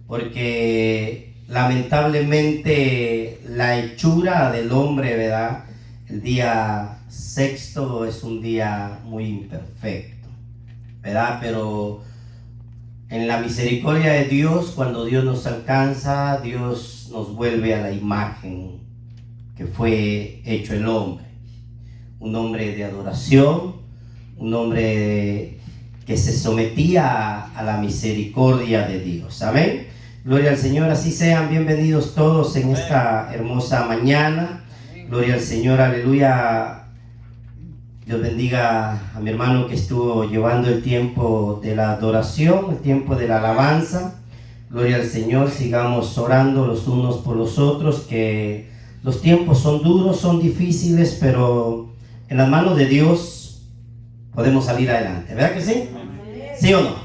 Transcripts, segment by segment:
porque lamentablemente la hechura del hombre, ¿verdad? El día sexto es un día muy imperfecto, ¿verdad? Pero en la misericordia de Dios, cuando Dios nos alcanza, Dios nos vuelve a la imagen que fue hecho el hombre. Un hombre de adoración, un hombre que se sometía a la misericordia de Dios. Amén. Gloria al Señor. Así sean bienvenidos todos en esta hermosa mañana. Gloria al Señor. Aleluya. Dios bendiga a mi hermano que estuvo llevando el tiempo de la adoración, el tiempo de la alabanza. Gloria al Señor. Sigamos orando los unos por los otros, que los tiempos son duros, son difíciles, pero en las manos de Dios podemos salir adelante. ¿Verdad que sí? ¿Sí o no?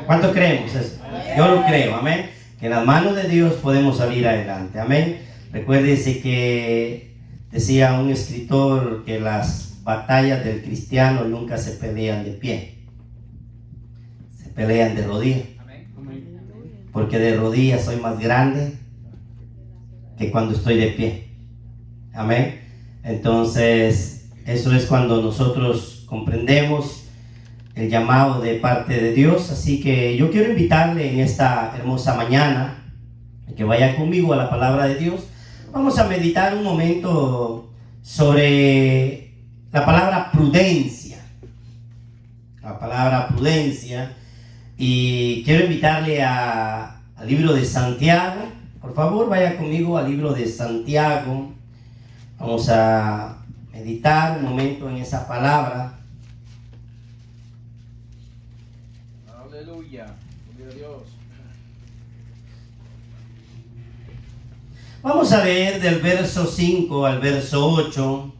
¿Cuánto creemos eso? Yo lo creo, amén. Que en las manos de Dios podemos salir adelante, amén. Recuérdese que decía un escritor que las batallas del cristiano nunca se pelean de pie, se pelean de rodillas, porque de rodillas soy más grande que cuando estoy de pie, amén. Entonces eso es cuando nosotros comprendemos el llamado de parte de Dios. Así que yo quiero invitarle en esta hermosa mañana a que vaya conmigo a la palabra de Dios. Vamos a meditar un momento sobre la palabra prudencia. La palabra prudencia. Y quiero invitarle al libro de Santiago. Por favor, vaya conmigo al libro de Santiago. Vamos a meditar un momento en esa palabra. Aleluya, gloria a Dios. Vamos a leer del verso 5 al verso 8.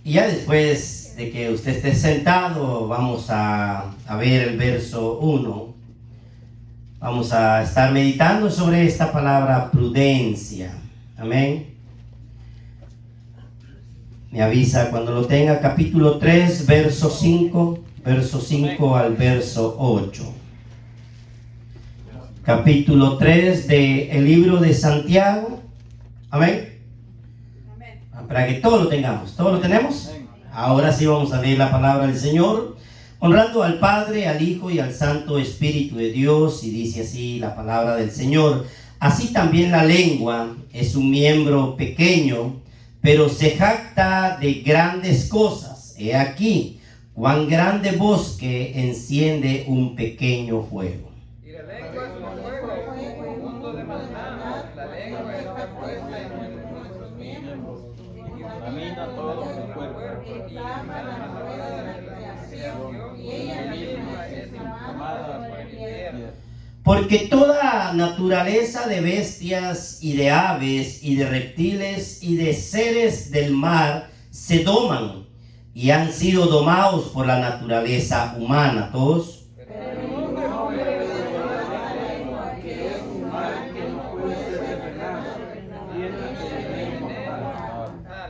Y ya después de que usted esté sentado, vamos a ver el verso 1. Vamos a estar meditando sobre esta palabra prudencia. Amén. Me avisa cuando lo tenga. Capítulo 3, verso 5. Verso 5 al verso 8. Capítulo 3 del libro de Santiago. Amén. Para que todo lo tengamos. ¿Todo lo tenemos? Ahora sí vamos a leer la palabra del Señor, honrando al Padre, al Hijo y al Santo Espíritu de Dios. Y dice así la palabra del Señor: así también la lengua es un miembro pequeño, pero se jacta de grandes cosas. He aquí cuán grande bosque enciende un pequeño fuego. Y la lengua es un fuego, un mundo de maldad. La lengua está puesta en nuestros miembros y contamina todo el cuerpo. Y inflama la rueda de la creación, y ella misma es inflamada por el infierno. Porque toda naturaleza de bestias y de aves y de reptiles y de seres del mar se doman y han sido domados por la naturaleza humana. Todos.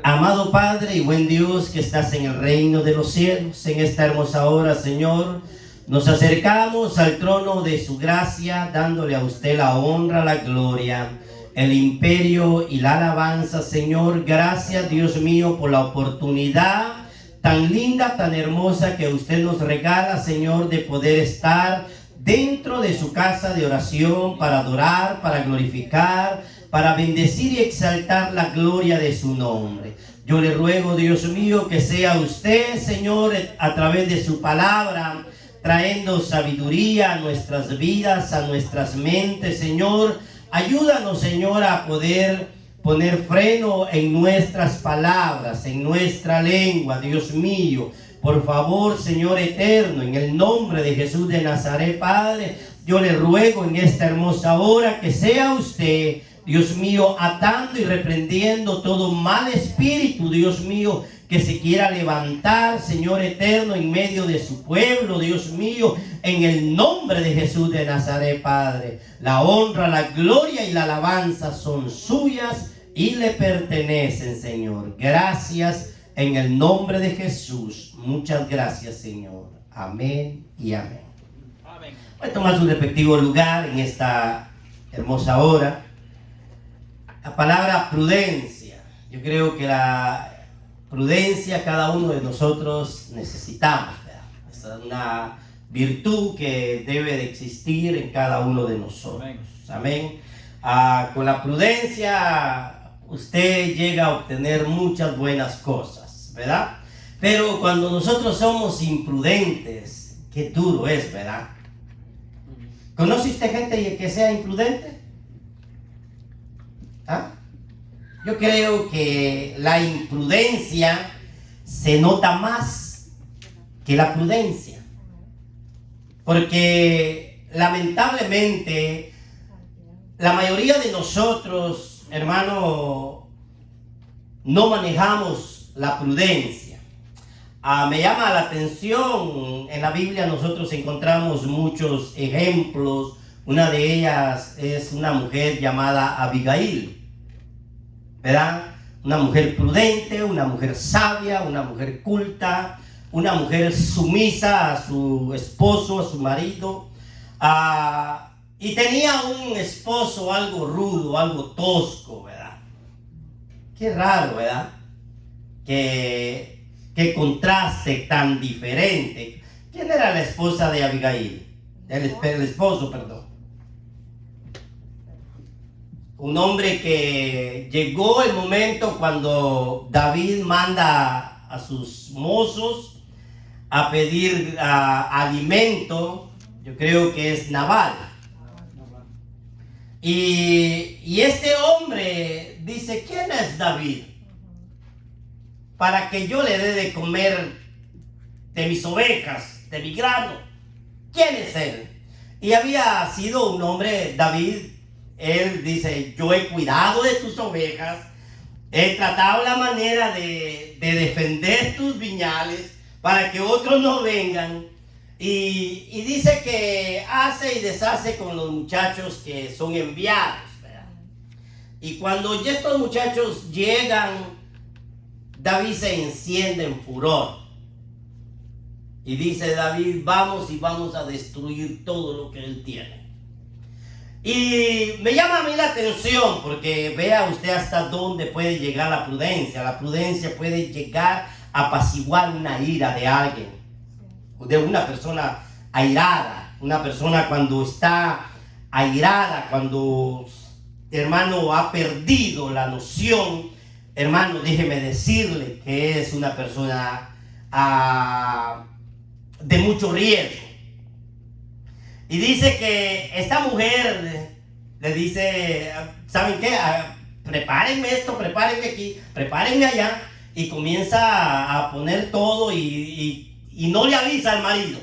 Amado Padre y buen Dios que estás en el reino de los cielos, en esta hermosa hora, Señor, nos acercamos al trono de su gracia, dándole a usted la honra, la gloria, el imperio y la alabanza, Señor. Gracias, Dios mío, por la oportunidad tan linda, tan hermosa que usted nos regala, Señor, de poder estar dentro de su casa de oración para adorar, para glorificar, para bendecir y exaltar la gloria de su nombre. Yo le ruego, Dios mío, que sea usted, Señor, a través de su palabra, trayendo sabiduría a nuestras vidas, a nuestras mentes, Señor. Ayúdanos, Señor, a poder poner freno en nuestras palabras, en nuestra lengua, Dios mío. Por favor, Señor eterno, en el nombre de Jesús de Nazaret, Padre, yo le ruego en esta hermosa hora que sea usted, Dios mío, atando y reprendiendo todo mal espíritu, Dios mío, que se quiera levantar, Señor eterno, en medio de su pueblo, Dios mío, en el nombre de Jesús de Nazaret, Padre. La honra, la gloria y la alabanza son suyas y le pertenecen, Señor. Gracias en el nombre de Jesús. Muchas gracias, Señor. Amén y amén. Puede tomar su respectivo lugar en esta hermosa hora. La palabra prudencia. Yo creo que la prudencia cada uno de nosotros necesitamos, ¿verdad? Es una virtud que debe de existir en cada uno de nosotros. Amén. Con la prudencia usted llega a obtener muchas buenas cosas, ¿verdad? Pero cuando nosotros somos imprudentes, qué duro es, ¿verdad? ¿Conoce usted gente que sea imprudente? ¿Ah? Yo creo que la imprudencia se nota más que la prudencia, porque lamentablemente la mayoría de nosotros, hermano, no manejamos la prudencia. Me llama la atención, en la Biblia nosotros encontramos muchos ejemplos. Una de ellas es una mujer llamada Abigail, ¿verdad? Una mujer prudente, una mujer sabia, una mujer culta, una mujer sumisa a su esposo, a su marido. Y tenía un esposo algo rudo, algo tosco, ¿verdad? Qué raro, ¿verdad? Qué contraste tan diferente. ¿Quién era la esposa de Abigail? El esposo, perdón. Un hombre que llegó el momento cuando David manda a sus mozos a pedir alimento. Yo creo que es Nabal. Y este hombre dice, ¿quién es David? Para que yo le dé de comer de mis ovejas, de mi grano. ¿Quién es él? Y había sido un hombre, David, él dice, yo he cuidado de tus ovejas, he tratado la manera de defender tus viñales para que otros no vengan. Y dice que hace y deshace con los muchachos que son enviados, ¿verdad? Y cuando ya estos muchachos llegan, David se enciende en furor. Y dice David, vamos y vamos a destruir todo lo que él tiene. Y me llama a mí la atención porque vea usted hasta dónde puede llegar la prudencia. La prudencia puede llegar a apaciguar una ira de alguien, de una persona airada. Una persona cuando está airada, cuando, hermano, ha perdido la noción, hermano, déjeme decirle que es una persona de mucho riesgo. Y dice que esta mujer le dice, ¿saben qué? Prepárenme esto, prepárenme aquí, prepárenme allá. Y comienza a poner todo y no le avisa al marido.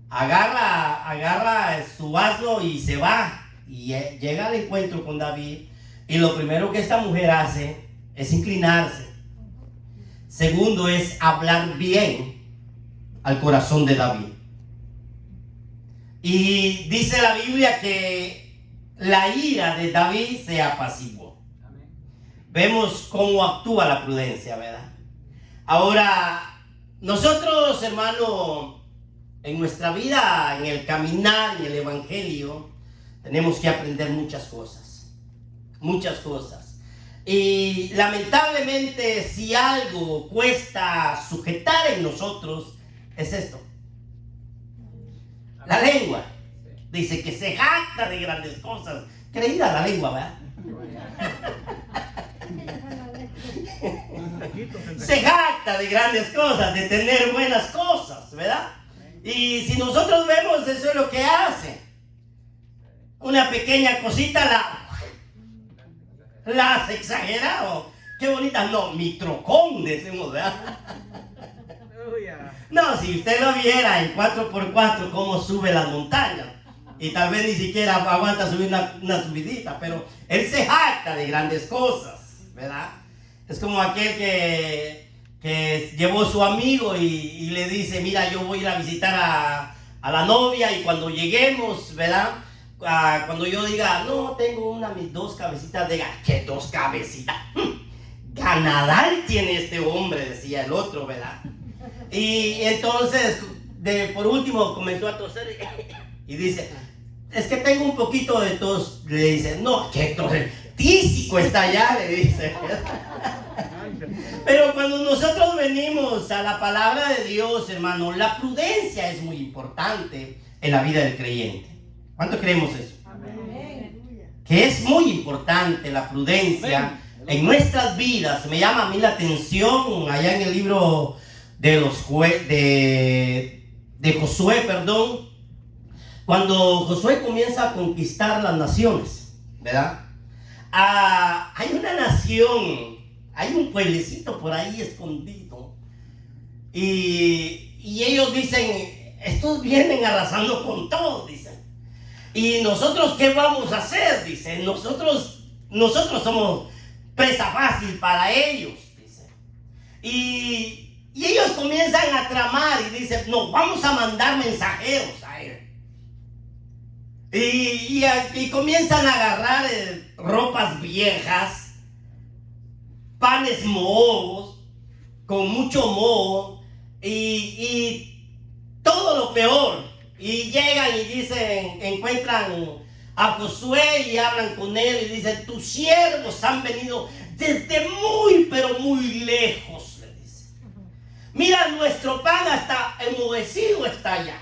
Agarra su asno y se va. Y llega al encuentro con David. Y lo primero que esta mujer hace es inclinarse. Segundo es hablar bien al corazón de David. Y dice la Biblia que la ira de David se apaciguó. Vemos cómo actúa la prudencia, ¿verdad? Ahora, nosotros, hermano, en nuestra vida, en el caminar, en el evangelio, tenemos que aprender muchas cosas. Muchas cosas. Y lamentablemente, si algo cuesta sujetar en nosotros, es esto. La lengua. Dice que se jacta de grandes cosas. Creída la lengua, ¿verdad? Se jacta de grandes cosas, de tener buenas cosas, ¿verdad? Y si nosotros vemos, eso es lo que hace. Una pequeña cosita la has exagerado. Qué bonita, no, mi trocón, decimos, ¿verdad? No, si usted lo viera en 4x4, cómo sube las montañas. Y tal vez ni siquiera aguanta subir una subidita, pero él se jacta de grandes cosas, ¿verdad? Es como aquel que llevó a su amigo y le dice, mira, yo voy a ir a visitar a la novia y cuando lleguemos, ¿verdad? Cuando yo diga, no, tengo mis 2 cabecitas de gato. ¿Qué 2 cabecitas? Ganadal tiene este hombre, decía el otro, ¿verdad? Y entonces por último comenzó a toser y dice, es que tengo un poquito de tos. Le dice, no, que tos tísico está allá, le dice. Pero cuando nosotros venimos a la palabra de Dios, hermano, la prudencia es muy importante en la vida del creyente. ¿Cuánto creemos eso? Amén. Que es muy importante la prudencia en nuestras vidas. Me llama a mí la atención allá en el libro de Josué, cuando Josué comienza a conquistar las naciones, ¿verdad? Hay una nación, hay un pueblecito por ahí escondido, y ellos dicen, estos vienen arrasando con todo, dicen. ¿Y nosotros qué vamos a hacer? Dicen, nosotros somos presa fácil para ellos, dicen. Y ellos comienzan a tramar y dicen, no, vamos a mandar mensajeros a él. Y comienzan a agarrar ropas viejas, panes mohos, con mucho moho, y todo lo peor. Y llegan y dicen, encuentran a Josué y hablan con él y dicen, tus siervos han venido desde muy, pero muy lejos, le dice. Mira, nuestro pan hasta enmudecido está allá.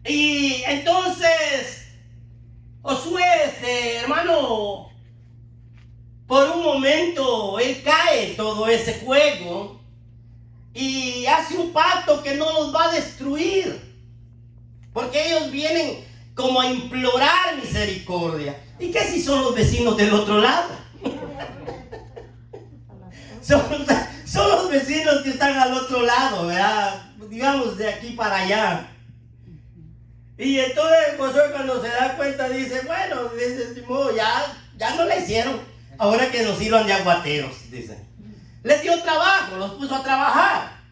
Y entonces Josué, hermano, por un momento él cae todo ese juego y hace un pacto que no los va a destruir, porque ellos vienen como a implorar misericordia. ¿Y qué si son los vecinos del otro lado? Son los vecinos que están al otro lado, ¿verdad? Digamos de aquí para allá. Y entonces Josué, cuando se da cuenta, dice, bueno, dice, ya no le hicieron, ahora que nos sirvan de aguateros, dice. Les dio trabajo, los puso a trabajar,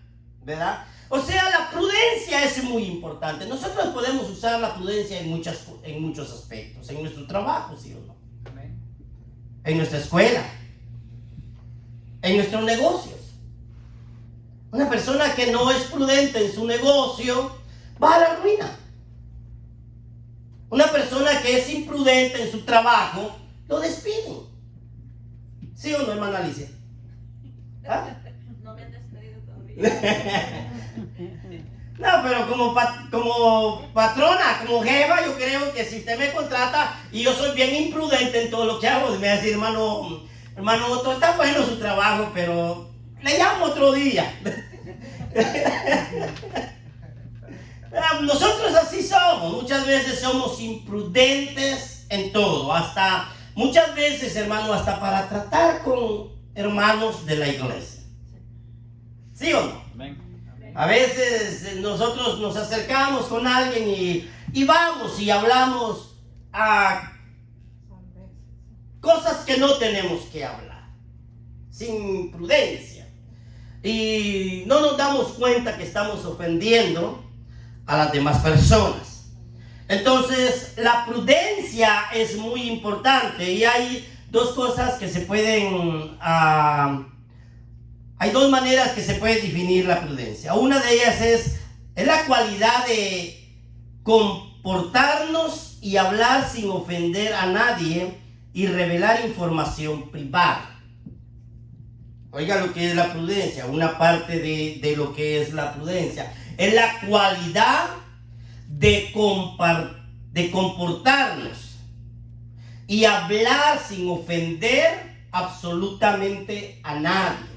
¿verdad? O sea, la prudencia es muy importante. Nosotros podemos usar la prudencia en muchos aspectos, en nuestro trabajo, ¿sí o no? Amén. En nuestra escuela, en nuestros negocios. Una persona que no es prudente en su negocio va a la ruina. Una persona que es imprudente en su trabajo, lo despiden. ¿Sí o no, hermana Alicia? ¿Ah? No me han despedido todavía. No, pero como patrona, como jefa, yo creo que si usted me contrata y yo soy bien imprudente en todo lo que hago, me va a decir, hermano, todo está bueno su trabajo, pero le llamo otro día. Nosotros así somos, muchas veces somos imprudentes en todo, hasta muchas veces, hermano, hasta para tratar con hermanos de la iglesia. ¿Sí o no? Amén. A veces nosotros nos acercamos con alguien y vamos y hablamos a cosas que no tenemos que hablar, sin prudencia, y no nos damos cuenta que estamos ofendiendo a las demás personas. Entonces la prudencia es muy importante, y hay dos cosas que se pueden hay dos maneras que se puede definir la prudencia. Una de ellas es la cualidad de comportarnos y hablar sin ofender a nadie y revelar información privada. Oiga lo que es la prudencia, una parte de lo que es la prudencia. Es la cualidad de comportarnos y hablar sin ofender absolutamente a nadie.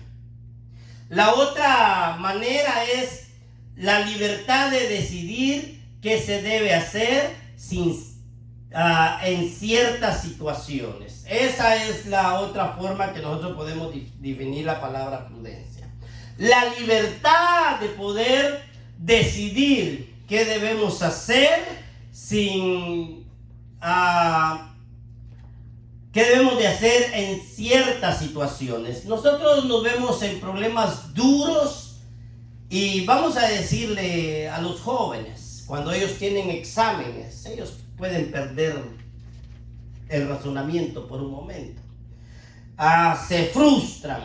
La otra manera es la libertad de decidir qué se debe hacer en ciertas situaciones. Esa es la otra forma que nosotros podemos definir la palabra prudencia. La libertad de poder decidir qué debemos hacer qué debemos de hacer en ciertas situaciones. Nosotros nos vemos en problemas duros y vamos a decirle a los jóvenes, cuando ellos tienen exámenes, ellos pueden perder el razonamiento por un momento. Se frustran,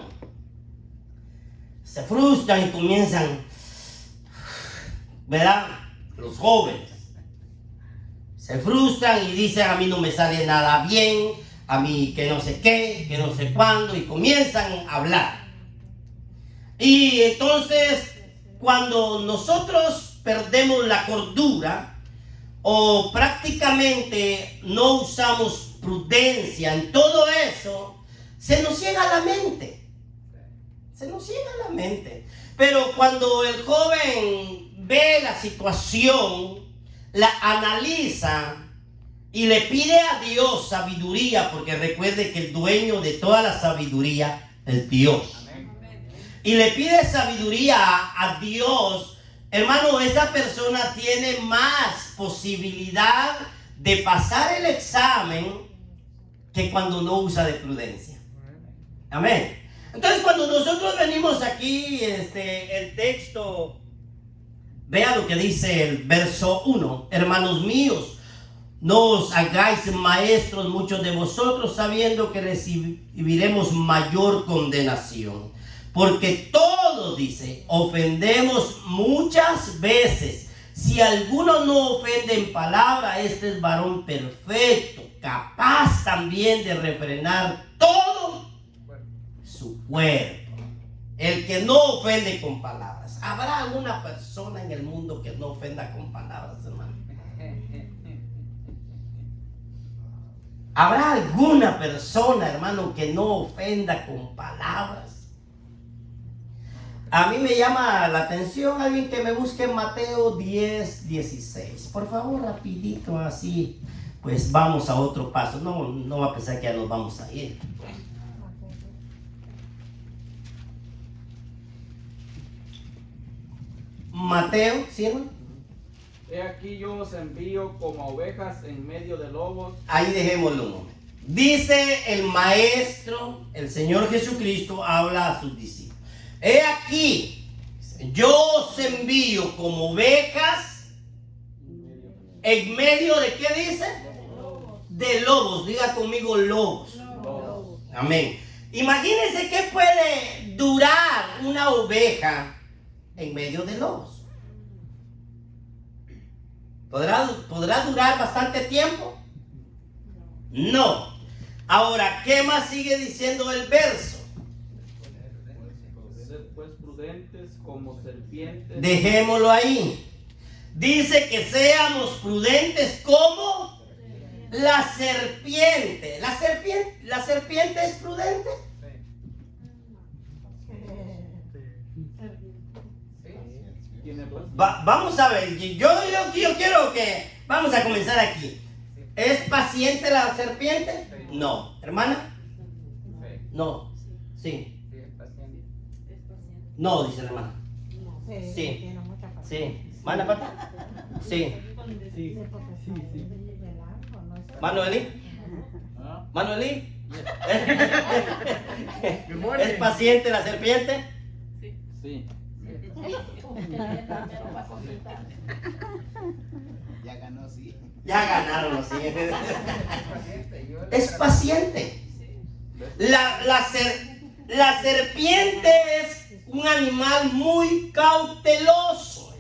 se frustran y comienzan, ¿verdad? Los jóvenes se frustran y dicen: a mí no me sale nada bien, a mí que no sé qué, que no sé cuándo, y comienzan a hablar. Y entonces, cuando nosotros perdemos la cordura o prácticamente no usamos prudencia en todo eso, se nos ciega la mente. Se nos ciega la mente. Pero cuando el joven ve la situación, la analiza y le pide a Dios sabiduría, porque recuerde que el dueño de toda la sabiduría es Dios. Y le pide sabiduría a Dios, hermano, esa persona tiene más posibilidad de pasar el examen que cuando no usa de prudencia. Amén. Entonces, cuando nosotros venimos aquí, el texto, vea lo que dice el verso 1. Hermanos míos, no os hagáis maestros muchos de vosotros, sabiendo que recibiremos mayor condenación. Porque todos, dice, ofendemos muchas veces. Si alguno no ofende en palabra, este es varón perfecto, capaz también de refrenar todo su cuerpo. El que no ofende con palabras. ¿Habrá alguna persona en el mundo que no ofenda con palabras, hermano? ¿Habrá alguna persona, hermano, que no ofenda con palabras? A mí me llama la atención alguien que me busque en Mateo 10:16. Por favor, rapidito, así, pues vamos a otro paso. No va a pensar que ya nos vamos a ir. Mateo, ¿sí, hermano? He aquí yo os envío como ovejas en medio de lobos. Ahí dejémoslo un momento. Dice el Maestro, el Señor Jesucristo, habla a sus discípulos. He aquí, yo os envío como ovejas en medio de, ¿qué dice? De lobos. Diga conmigo, lobos. Amén. Imagínense qué puede durar una oveja en medio de lobos. ¿Podrá durar bastante tiempo? No. Ahora, ¿qué más sigue diciendo el verso? Sed pues prudentes como serpientes. Dejémoslo ahí. Dice que seamos prudentes como la serpiente. ¿La serpiente es prudente? Vamos a ver, yo quiero que vamos a comenzar aquí. ¿Es paciente la serpiente? No. ¿Hermana? No. Sí. No, dice la hermana. Sí. Sí. ¿Manda pata? Sí. ¿Manueli? ¿Manueli? ¿Es paciente la serpiente? Sí. Ya ganó, sí. Ya ganaron los siguientes. Es paciente. La serpiente es un animal muy cauteloso.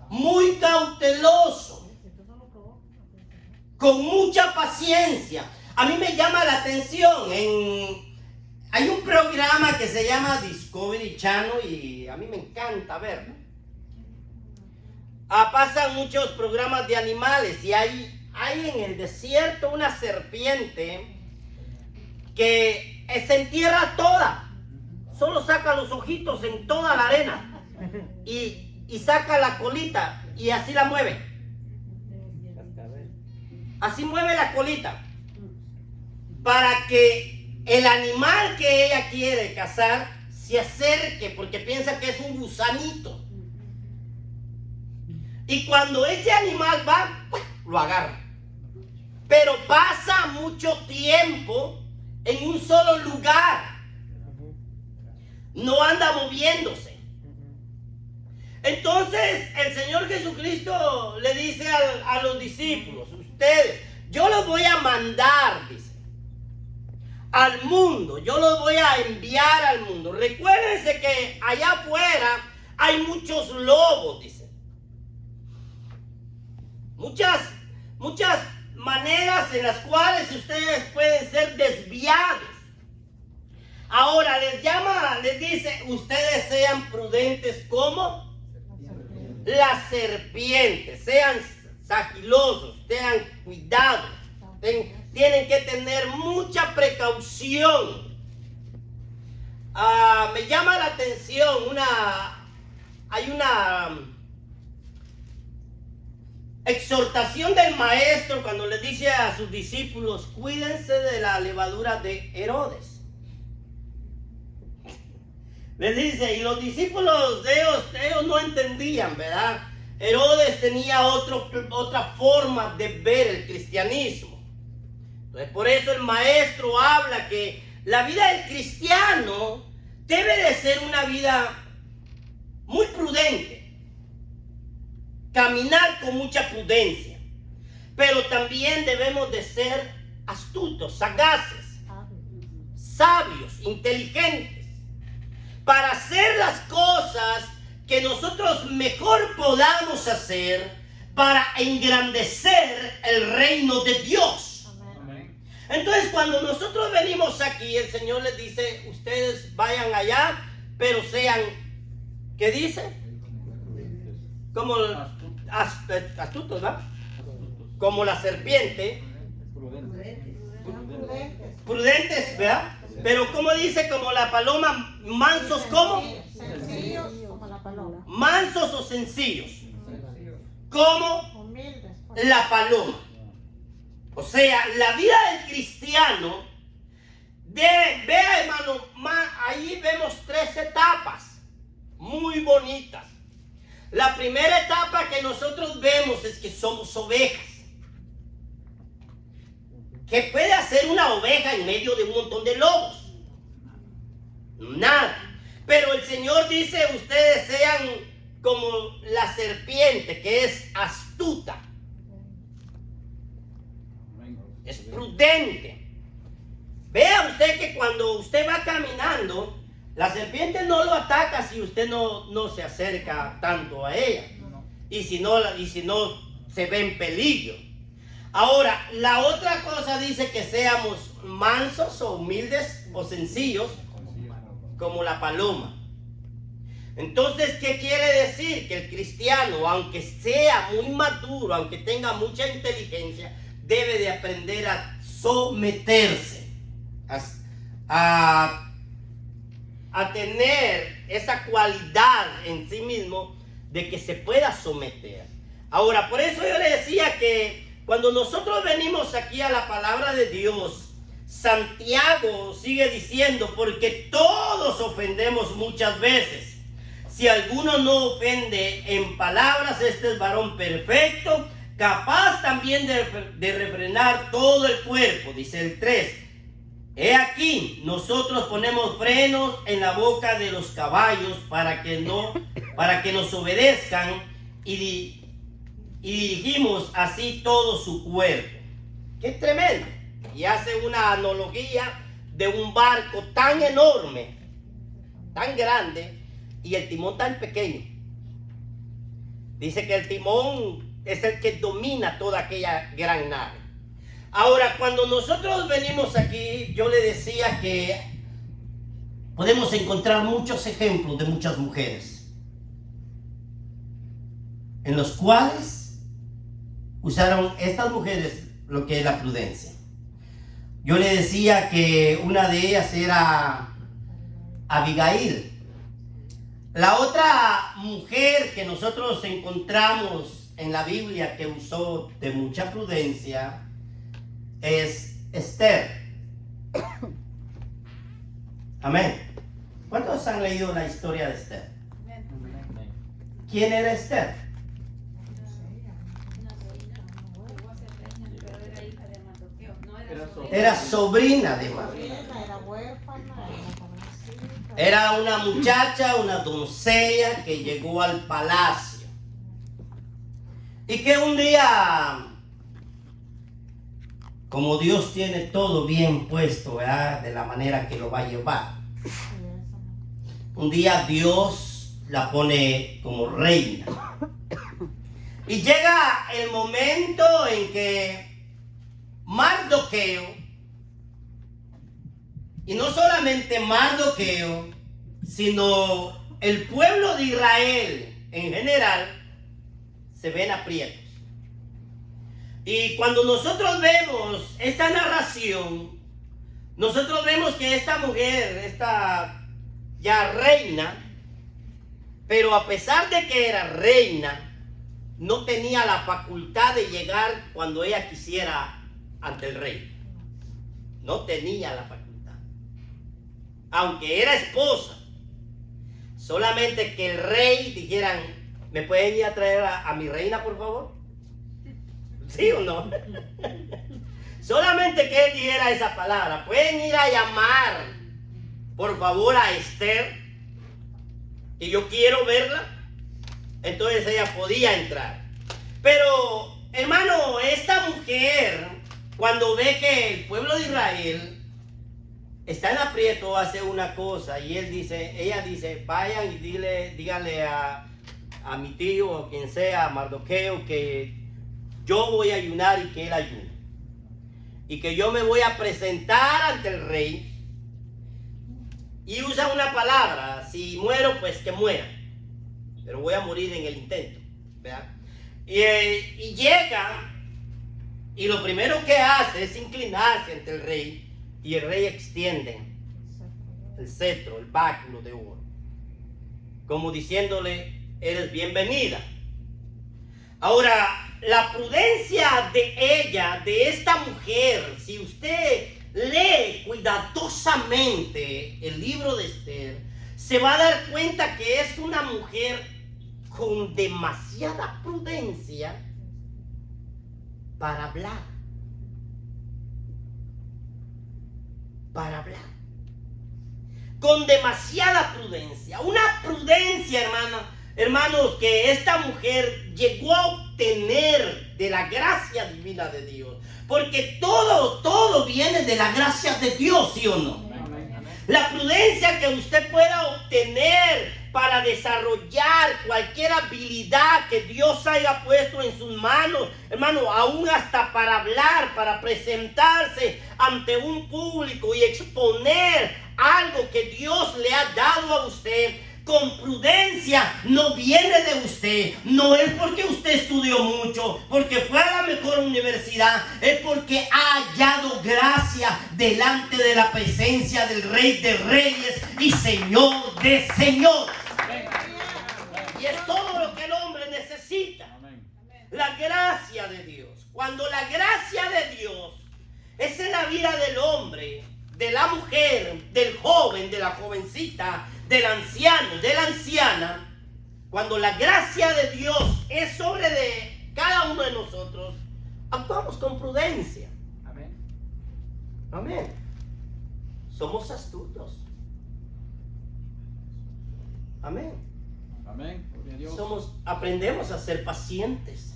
Muy cauteloso. Con mucha paciencia. A mí me llama la atención. Hay un programa que se llama Discovery Channel y a mí me encanta verlo. Pasan muchos programas de animales y hay en el desierto una serpiente que se entierra toda. Solo saca los ojitos en toda la arena y saca la colita y así la mueve. Así mueve la colita para que el animal que ella quiere cazar se acerque porque piensa que es un gusanito. Y cuando ese animal va, lo agarra. Pero pasa mucho tiempo en un solo lugar. No anda moviéndose. Entonces el Señor Jesucristo le dice a los discípulos, ustedes, yo los voy a mandar, dice, al mundo. Yo los voy a enviar al mundo. Recuérdense que allá afuera hay muchos lobos, dice. Muchas maneras en las cuales ustedes pueden ser desviados. Ahora les dice, ustedes sean prudentes como las serpientes, sean sigilosos, tengan cuidado, tienen que tener mucha precaución. Me llama la atención hay una exhortación del maestro cuando le dice a sus discípulos, cuídense de la levadura de Herodes. Les dice, y los discípulos de ellos no entendían, ¿verdad? Herodes tenía otra forma de ver el cristianismo. Entonces, por eso el maestro habla que la vida del cristiano debe de ser una vida muy prudente. Caminar con mucha prudencia. Pero también debemos de ser astutos, sagaces, sabios, inteligentes, para hacer las cosas que nosotros mejor podamos hacer para engrandecer el reino de Dios. Amén. Entonces, cuando nosotros venimos aquí, el Señor les dice, ustedes vayan allá, pero sean, ¿qué dice? Como astutos, ¿verdad? Como la serpiente. Prudentes, ¿verdad? Pero como dice, como la paloma, mansos como Sencillos como la paloma. mansos o sencillos, como Humildes. la paloma. O sea, la vida del cristiano vea, hermano, ahí vemos 3 etapas muy bonitas. La primera etapa que nosotros vemos es que somos ovejas. ¿Qué puede hacer una oveja en medio de un montón de lobos? Nada. Pero el Señor dice, ustedes sean como la serpiente, que es astuta. Es prudente. Vea usted que cuando usted va caminando, la serpiente no lo ataca si usted no se acerca tanto a ella. Y si no se ve en peligro. Ahora, la otra cosa dice que seamos mansos o humildes o sencillos como la paloma. Entonces, ¿qué quiere decir? Que el cristiano, aunque sea muy maduro, aunque tenga mucha inteligencia, debe de aprender a someterse, a tener esa cualidad en sí mismo de que se pueda someter. Ahora, por eso yo le decía que cuando nosotros venimos aquí a la palabra de Dios, Santiago sigue diciendo, porque todos ofendemos muchas veces. Si alguno no ofende en palabras, este es varón perfecto, capaz también de refrenar todo el cuerpo. Dice el 3. He aquí, nosotros ponemos frenos en la boca de los caballos para que nos obedezcan y dirigimos así todo su cuerpo. ¡Qué tremendo! Y hace una analogía de un barco tan enorme, tan grande, y el timón tan pequeño. Dice que el timón es el que domina toda aquella gran nave. Ahora, cuando nosotros venimos aquí, yo le decía que podemos encontrar muchos ejemplos de muchas mujeres en los cuales usaron estas mujeres lo que es la prudencia. Yo le decía que una de ellas era Abigail. La otra mujer que nosotros encontramos en la Biblia que usó de mucha prudencia es Esther. Amén. ¿Cuántos han leído la historia de Esther? ¿Quién era Esther? Era sobrina de María. Era huérfana, era jovencita. Era una muchacha, una doncella que llegó al palacio. Y que un día como Dios tiene todo bien puesto, ¿verdad? De la manera que lo va a llevar. Un día Dios la pone como reina. Y llega el momento en que Mardoqueo, y no solamente Mardoqueo, sino el pueblo de Israel en general, se ven aprietos. Y cuando nosotros vemos esta narración, nosotros vemos que esta mujer, esta ya reina, pero a pesar de que era reina, no tenía la facultad de llegar cuando ella quisiera ante el rey. No tenía la facultad. Aunque era esposa. Solamente que el rey dijeran, ¿me pueden ir a traer a mi reina, por favor? ¿Sí o no? Solamente que él dijera esa palabra. Pueden ir a llamar, por favor, a Esther, que yo quiero verla. Entonces ella podía entrar. Pero, hermano, esta mujer, cuando ve que el pueblo de Israel está en aprieto, hace una cosa. Y ella dice, vayan y díganle a mi tío o quien sea, a Mardoqueo, que yo voy a ayunar y que él ayune. Y que yo me voy a presentar ante el rey. Y usa una palabra, si muero, pues que muera. Pero voy a morir en el intento, ¿verdad? Y llega, y lo primero que hace es inclinarse ante el rey, y el rey extiende el cetro, el báculo de oro, como diciéndole, eres bienvenida. Ahora, la prudencia de ella, de esta mujer, si usted lee cuidadosamente el libro de Esther, se va a dar cuenta que es una mujer con demasiada prudencia para hablar. Para hablar. Con demasiada prudencia. Una prudencia, hermanos, que esta mujer llegó a obtener de la gracia divina de Dios. Porque todo viene de la gracia de Dios, ¿sí o no? La prudencia que usted pueda obtener para desarrollar cualquier habilidad que Dios haya puesto en sus manos, hermano, aún hasta para hablar, para presentarse ante un público y exponer algo que Dios le ha dado a usted. Con prudencia no viene de usted, no es porque usted estudió mucho, porque fue a la mejor universidad, es porque ha hallado gracia delante de la presencia del Rey de Reyes y Señor de Señores. Y es todo lo que el hombre necesita. La gracia de Dios. Cuando la gracia de Dios es en la vida del hombre, de la mujer, del joven, de la jovencita, del anciano, de la anciana, cuando la gracia de Dios es sobre de cada uno de nosotros, actuamos con prudencia. Amén. Amén. Somos astutos. Amén. Amén. Gloria a Dios. Aprendemos a ser pacientes.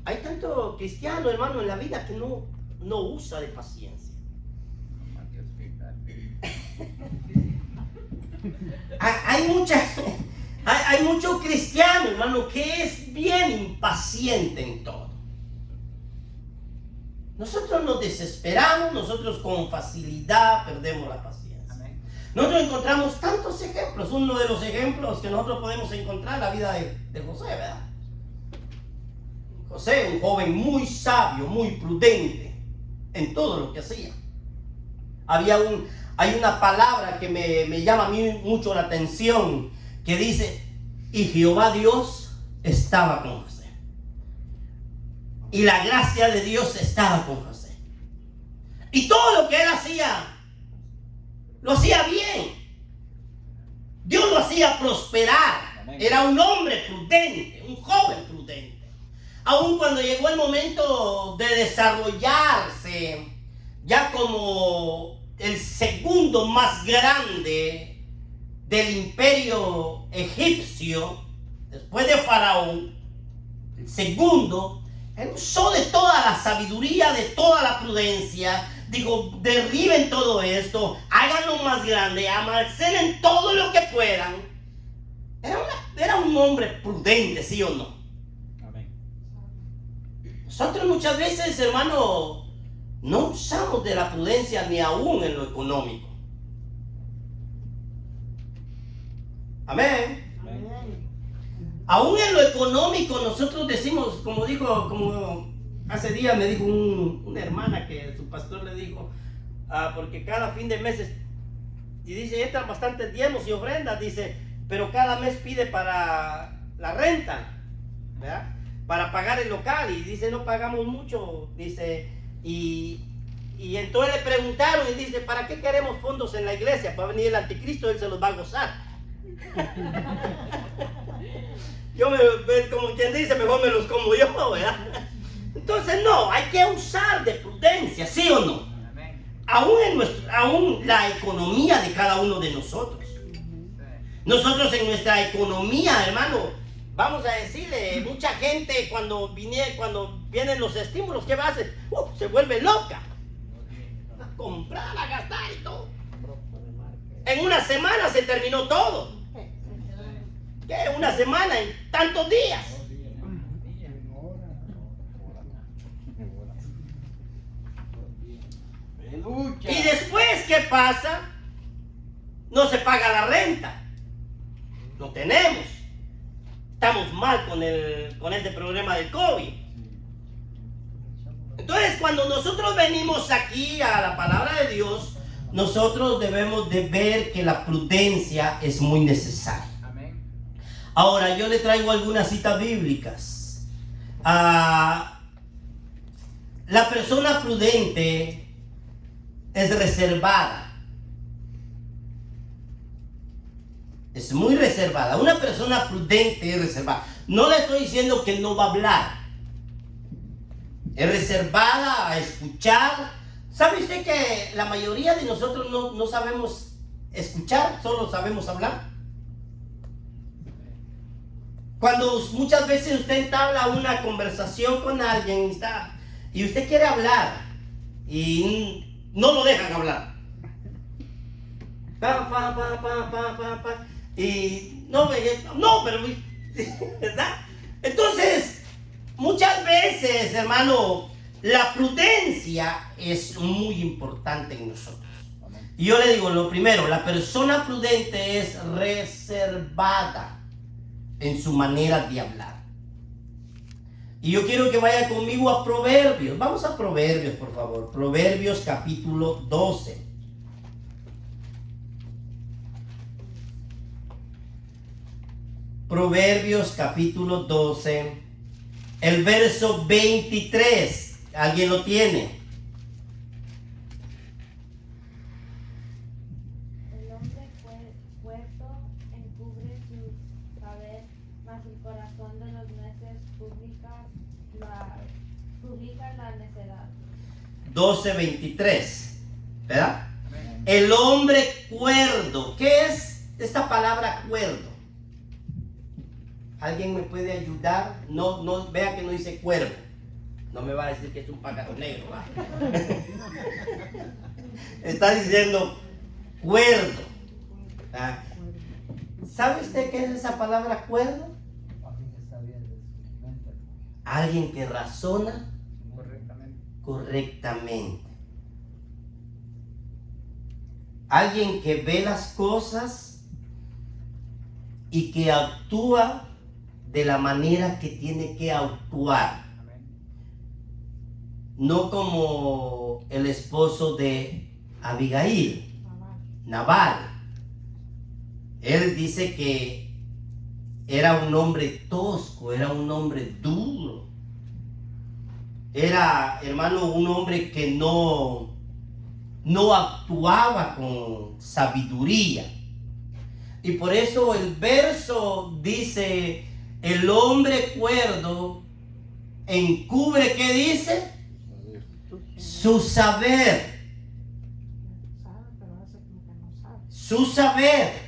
Hay tanto cristiano, hermano, en la vida que no usa de paciencia. Hay muchos cristianos, hermano, que es bien impaciente en todo. Nosotros nos desesperamos, nosotros con facilidad perdemos la paciencia. Amén. Nosotros encontramos tantos ejemplos. Uno de los ejemplos que nosotros podemos encontrar, la vida de José, ¿verdad? José, un joven muy sabio, muy prudente en todo lo que hacía. Hay una palabra que me llama a mí mucho la atención, que dice, y Jehová Dios estaba con José. Y la gracia de Dios estaba con José. Y todo lo que él hacía, lo hacía bien. Dios lo hacía prosperar. Amén. Era un hombre prudente, un joven prudente. Aun cuando llegó el momento de desarrollarse, ya como el segundo más grande del imperio egipcio, después de Faraón, el segundo, Él usó de toda la sabiduría, de toda la prudencia. Dijo, derriben todo esto, háganlo más grande, almacenen todo lo que puedan. Era un hombre prudente, ¿sí o no? Amén. Nosotros muchas veces, hermano, no usamos de la prudencia ni aún en lo económico. Amén. Aún en lo económico nosotros decimos, como hace días me dijo una hermana que su pastor le dijo, porque cada fin de mes, y dice, entran bastantes diezmos y ofrendas, dice, pero cada mes pide para la renta, ¿verdad? Para pagar el local, y dice, no pagamos mucho, dice, y entonces le preguntaron, y dice, ¿para qué queremos fondos en la iglesia? Para venir el anticristo, él se los va a gozar. Como quien dice, mejor me los como yo, ¿verdad? Entonces no, hay que usar de prudencia, ¿sí o no? Aún la economía de cada uno de nosotros. Nosotros en nuestra economía, hermano, vamos a decirle, mucha gente cuando vienen los estímulos, ¿qué va a hacer? Se vuelve loca. A comprar, a gastar y todo. En una semana se terminó todo. ¿Qué? Una semana, en tantos días. Y después, ¿qué pasa? No se paga la renta. No tenemos. Estamos mal con este problema del COVID. Entonces, cuando nosotros venimos aquí a la palabra de Dios, nosotros debemos de ver que la prudencia es muy necesaria. Ahora, yo le traigo algunas citas bíblicas. La persona prudente es reservada. Es muy reservada. Una persona prudente es reservada. No le estoy diciendo que no va a hablar. Es reservada a escuchar. ¿Sabe usted que la mayoría de nosotros no sabemos escuchar? Solo sabemos hablar. Cuando muchas veces usted entabla una conversación con alguien y usted quiere hablar y no lo dejan hablar. Y no, pero ¿verdad? Entonces, muchas veces, hermano, la prudencia es muy importante en nosotros. Y yo le digo, lo primero, la persona prudente es reservada en su manera de hablar. Y yo quiero que vaya conmigo a Proverbios. Vamos a Proverbios, por favor. Proverbios capítulo 12. Proverbios capítulo 12. El verso 23. ¿Alguien lo tiene? Publica la necedad. 12:23, ¿verdad? El hombre cuerdo. ¿Qué es esta palabra cuerdo? ¿Alguien me puede ayudar? No, vea que no dice cuervo. No me va a decir que es un pájaro negro, ¿va? Está diciendo cuerdo. ¿Sabe usted qué es esa palabra cuerdo? Alguien que razona correctamente. Alguien que ve las cosas y que actúa de la manera que tiene que actuar. No como el esposo de Abigail, Nabal. Él dice que era un hombre tosco, era un hombre duro. Era, hermano, un hombre que no actuaba con sabiduría. Y por eso el verso dice, el hombre cuerdo encubre, ¿qué dice? Su saber. Su saber.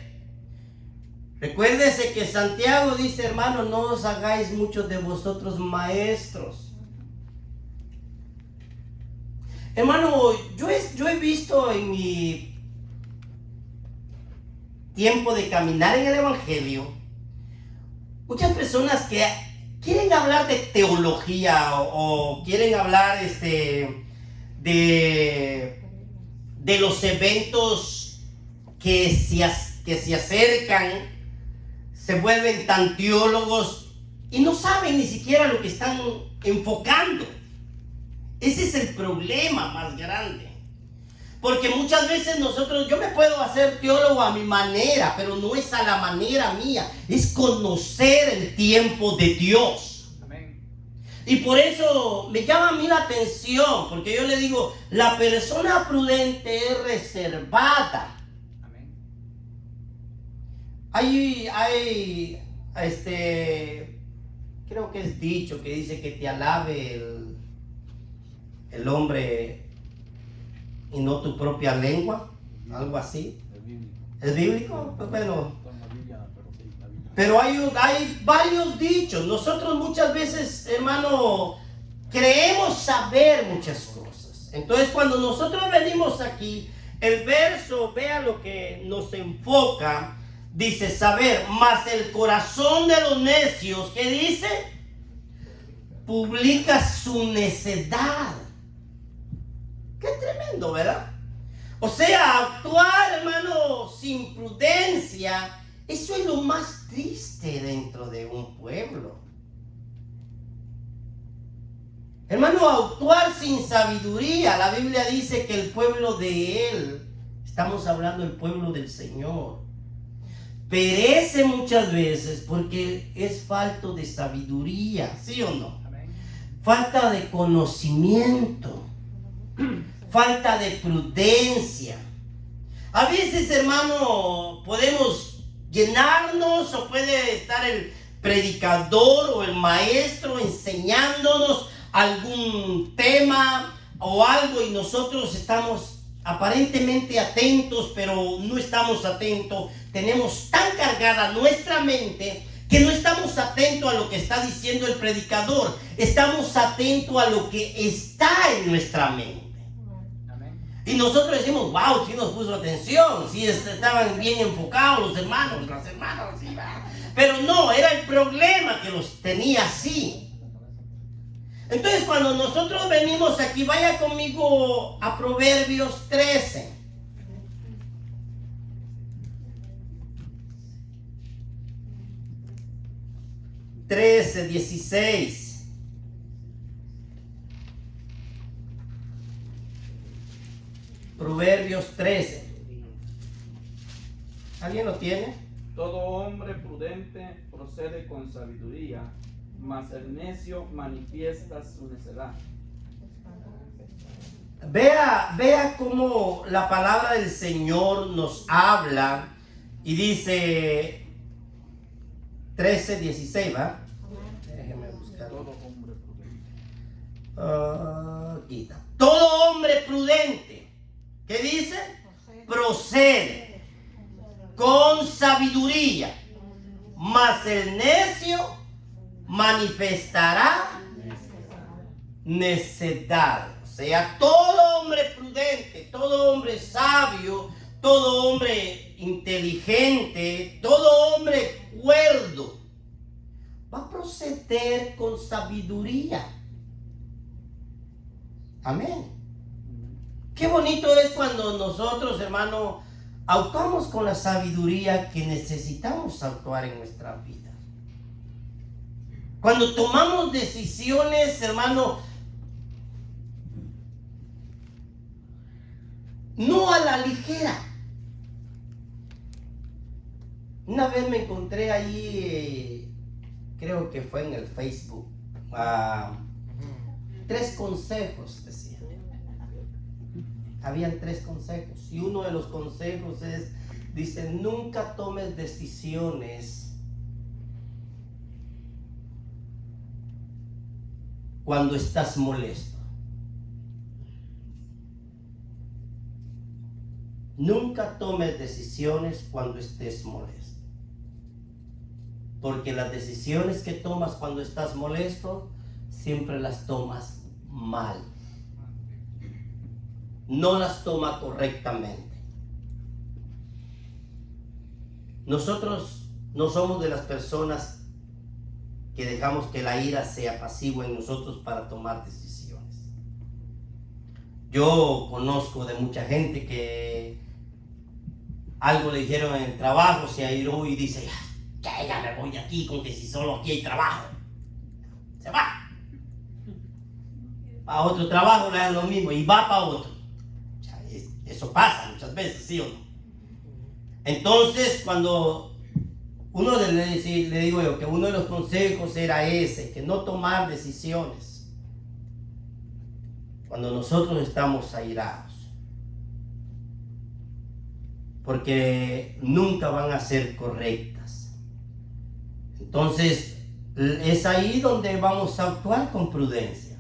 Recuérdese que Santiago dice, hermano, no os hagáis muchos de vosotros maestros. Hermano, yo he visto en mi tiempo de caminar en el Evangelio muchas personas que quieren hablar de teología o quieren hablar de los eventos que se acercan, se vuelven tan teólogos y no saben ni siquiera lo que están enfocando. Ese es el problema más grande. Porque muchas veces yo me puedo hacer teólogo a mi manera, pero no es a la manera mía, es conocer el tiempo de Dios. Amén. Y por eso me llama a mí la atención, porque yo le digo, la persona prudente es reservada. Amén. Creo que es dicho que dice que te alabe el hombre y no tu propia lengua, algo así. ¿Es bíblico? Pues bueno. Pero hay varios dichos. Nosotros muchas veces, hermano, creemos saber muchas cosas. Entonces, cuando nosotros venimos aquí, el verso, vea lo que nos enfoca, dice saber, mas el corazón de los necios, ¿qué dice? Publica su necedad. Qué tremendo, ¿verdad? O sea, actuar, hermano, sin prudencia, eso es lo más triste dentro de un pueblo. Hermano, actuar sin sabiduría. La Biblia dice que el pueblo de Él, estamos hablando del pueblo del Señor, perece muchas veces porque es falto de sabiduría, ¿sí o no? Amén. Falta de conocimiento. Falta de prudencia. A veces, hermano, podemos llenarnos o puede estar el predicador o el maestro enseñándonos algún tema o algo y nosotros estamos aparentemente atentos, pero no estamos atentos. Tenemos tan cargada nuestra mente que no estamos atentos a lo que está diciendo el predicador. Estamos atentos a lo que está en nuestra mente. Y nosotros decimos, wow, sí nos puso atención, sí estaban bien enfocados los hermanos, las hermanas, sí, va. Pero no, era el problema que los tenía así. Entonces, cuando nosotros venimos aquí, vaya conmigo a Proverbios 13. Trece, 16. Proverbios 13. ¿Alguien lo tiene? Todo hombre prudente procede con sabiduría, mas el necio manifiesta su necedad. Vea cómo la palabra del Señor nos habla y dice 13, 16, ¿va? Déjeme buscarlo. Todo hombre prudente. Aquí está. Todo hombre prudente, ¿qué dice? Procede con sabiduría, mas el necio manifestará necedad. O sea, todo hombre prudente, todo hombre sabio, todo hombre inteligente, todo hombre cuerdo, va a proceder con sabiduría. Amén. Qué bonito es cuando nosotros, hermano, actuamos con la sabiduría que necesitamos actuar en nuestra vida. Cuando tomamos decisiones, hermano, no a la ligera. Una vez me encontré ahí, creo que fue en el Facebook, 3 consejos, decía. Habían 3 consejos y uno de los consejos dice, nunca tomes decisiones cuando estás molesto. Nunca tomes decisiones cuando estés molesto. Porque las decisiones que tomas cuando estás molesto, siempre las tomas mal. no las toma correctamente. Nosotros no somos de las personas que dejamos que la ira sea pasiva en nosotros para tomar decisiones. Yo conozco de mucha gente que algo le dijeron en el trabajo, se airó y dice, ya me voy de aquí, con que si solo aquí hay trabajo. Se va. A otro trabajo le dan lo mismo y va para otro. O sea, eso pasa muchas veces, ¿sí o no? Entonces, cuando uno le digo yo que uno de los consejos era ese, que no tomar decisiones cuando nosotros estamos airados, porque nunca van a ser correctas. Entonces, es ahí donde vamos a actuar con prudencia.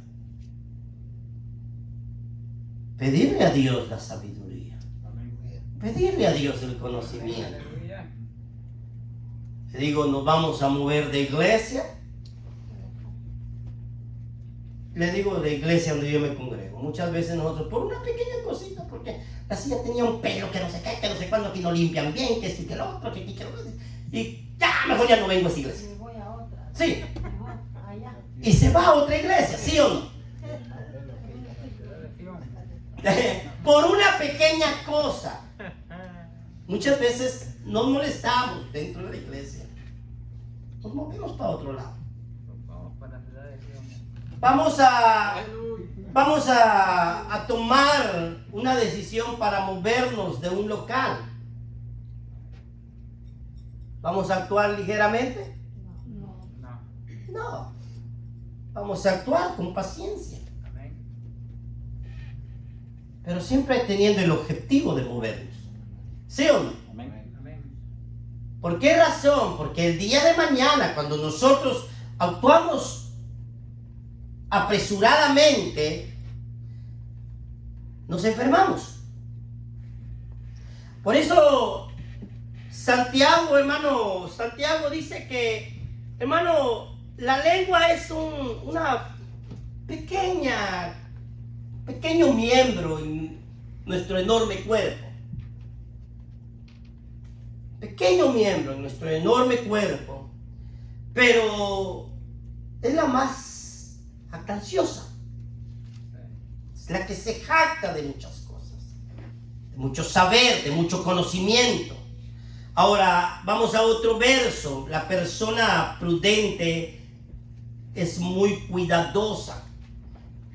Pedirle a Dios la sabiduría. Pedirle a Dios el conocimiento. Le digo, nos vamos a mover de iglesia. Le digo de iglesia donde yo me congrego. Muchas veces nosotros, por una pequeña cosita, porque la silla tenía un pelo que no sé qué, que no sé cuándo, que no limpian bien, que esto, que lo otro, que lo otro. Y ya, mejor ya no vengo a esa iglesia. Me voy a otra. Sí. Allá. Y se va a otra iglesia, ¿sí o no? Por una pequeña cosa. Muchas veces nos molestamos dentro de la iglesia. Nos movemos para otro lado. Vamos a tomar una decisión para movernos de un local. ¿Vamos a actuar ligeramente? No. Vamos a actuar con paciencia. Pero siempre teniendo el objetivo de movernos. ¿Sí o no? ¿Por qué razón? Porque el día de mañana, cuando nosotros actuamos apresuradamente, nos enfermamos. Por eso Santiago, hermano, Santiago dice que, hermano, la lengua es una pequeño miembro en nuestro enorme cuerpo. Pequeño miembro en nuestro enorme cuerpo, pero es la más jactanciosa. Es la que se jacta de muchas cosas, de mucho saber, de mucho conocimiento. Ahora vamos a otro verso. La persona prudente es muy cuidadosa.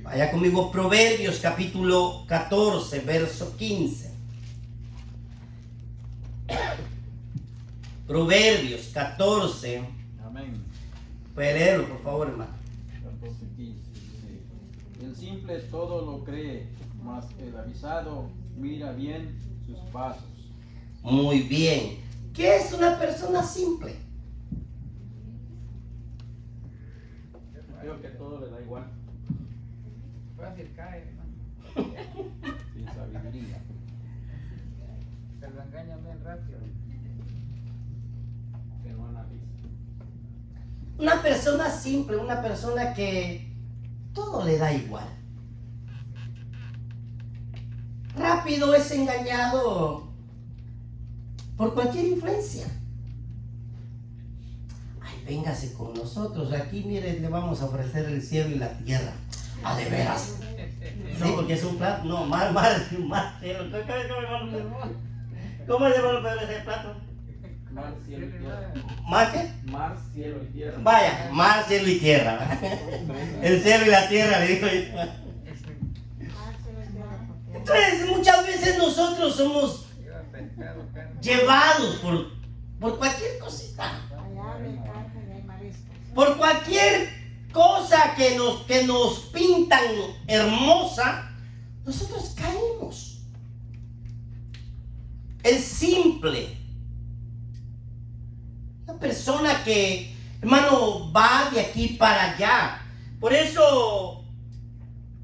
Vaya conmigo, Proverbios capítulo 14, verso 15. Proverbios 14. Amén. Puede leerlo, por favor, hermano. 14, 15. El simple todo lo cree, mas el avisado mira bien sus pasos. Muy bien. ¿Qué es una persona simple? Creo que todo le da igual. Fácil cae, hermano. Sin sabiduría. Se lo engañan bien rápido. Que no analiza. Una persona simple, una persona que todo le da igual. Rápido es engañado por cualquier influencia. Ay, véngase con nosotros. Aquí, mire, le vamos a ofrecer el cielo y la tierra. Ah, de veras. Sí, porque es un plato. No, más cielo. ¿Cómo es, hermano Pedro, ese plato? Mar, cielo y tierra. ¿Más qué? Mar, cielo y tierra. Vaya, mar, cielo y tierra. ¿Verdad? El cielo y la tierra, le digo yo. Entonces, muchas veces nosotros somos llevados por cualquier cosita. Allá me cargan y hay mariscos. Por cualquier cosa que nos pintan hermosa, nosotros caemos. El simple. Una persona que, hermano, va de aquí para allá. Por eso,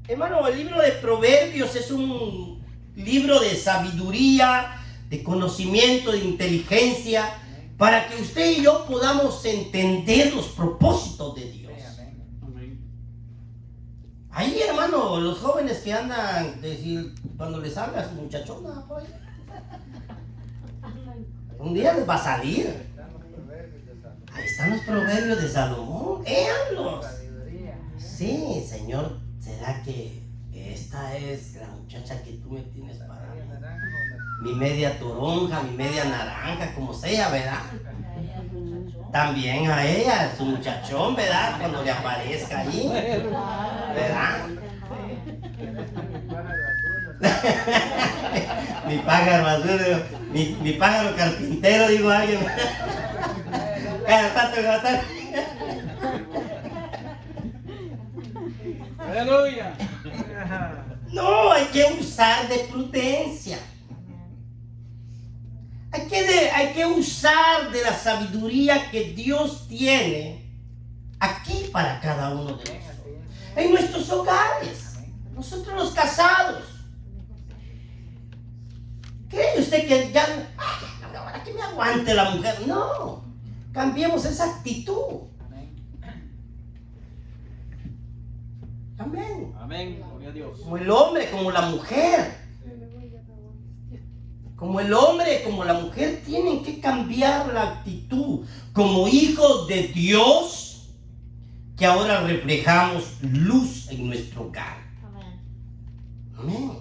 hermano, el libro de Proverbios es un libro de sabiduría, de conocimiento, de inteligencia, para que usted y yo podamos entender los propósitos de Dios. Amén. Ahí, hermano. hermano, los jóvenes que andan, decir, cuando les salga su muchachona, pues, un día les va a salir. Están los proverbios de Salomón. Ahí están los proverbios de Salomón. Éanlos. Sabiduría. Sí, Señor, ¿será que esta es la muchacha que tú me tienes para Media mí? naranja o Mi media toronja, mi media naranja, como sea, ¿verdad? También a ella, su muchachón, ¿verdad? Cuando le aparezca ahí, ¿verdad? Mi pájaro azul, mi pájaro carpintero, digo alguien. Cada tanto. Aleluya. No, hay que usar de prudencia. Hay que usar de la sabiduría que Dios tiene aquí para cada uno de nosotros. En nuestros hogares, nosotros los casados. ¿Cree usted que ya, ahora que me aguante la mujer? No, cambiemos esa actitud. Amén. Amén. Gloria a Dios. Como el hombre, como la mujer. Como el hombre, como la mujer tienen que cambiar la actitud. Como hijos de Dios, que ahora reflejamos luz en nuestro hogar. Amén.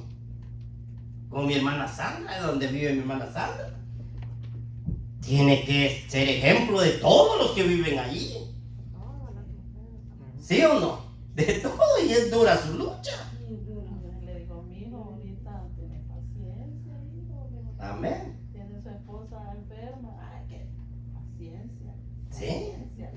Como mi hermana Sandra, donde vive mi hermana Sandra. Tiene que ser ejemplo de todos los que viven allí. ¿Sí o no? De todo, y es dura su lucha. Le digo, mijo, ahorita tiene paciencia, hijo. Amén. Tiene su esposa enferma. Ay, qué paciencia. Sí. Paciencia.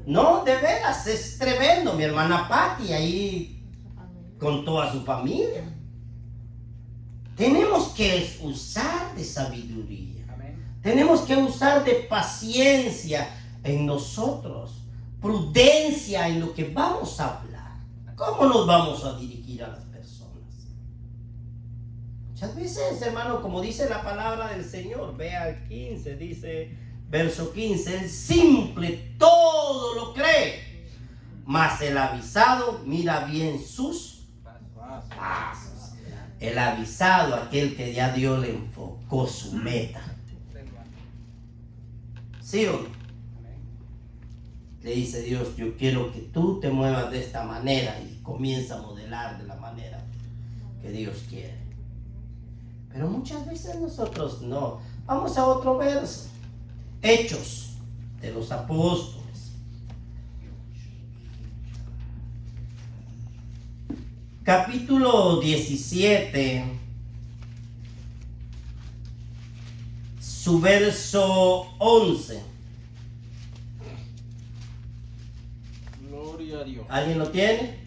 No, de veras, es tremendo. Mi hermana Patti ahí Amén. con toda su familia. Tenemos que usar de sabiduría. Tenemos que usar de paciencia en nosotros. Prudencia en lo que vamos a hablar. ¿Cómo nos vamos a dirigir a las personas? Muchas veces, hermano, como dice la palabra del Señor, vea el 15, dice, verso 15, el simple todo lo cree, mas el avisado mira bien sus pasos. El avisado, aquel que ya Dios le enfocó su meta. ¿Sí o no? Le dice Dios, yo quiero que tú te muevas de esta manera, y comienza a modelar de la manera que Dios quiere. Pero muchas veces nosotros no. Vamos a otro verso. Hechos de los Apóstoles. Capítulo 17. Su verso 11. Gloria a Dios. ¿Alguien lo tiene?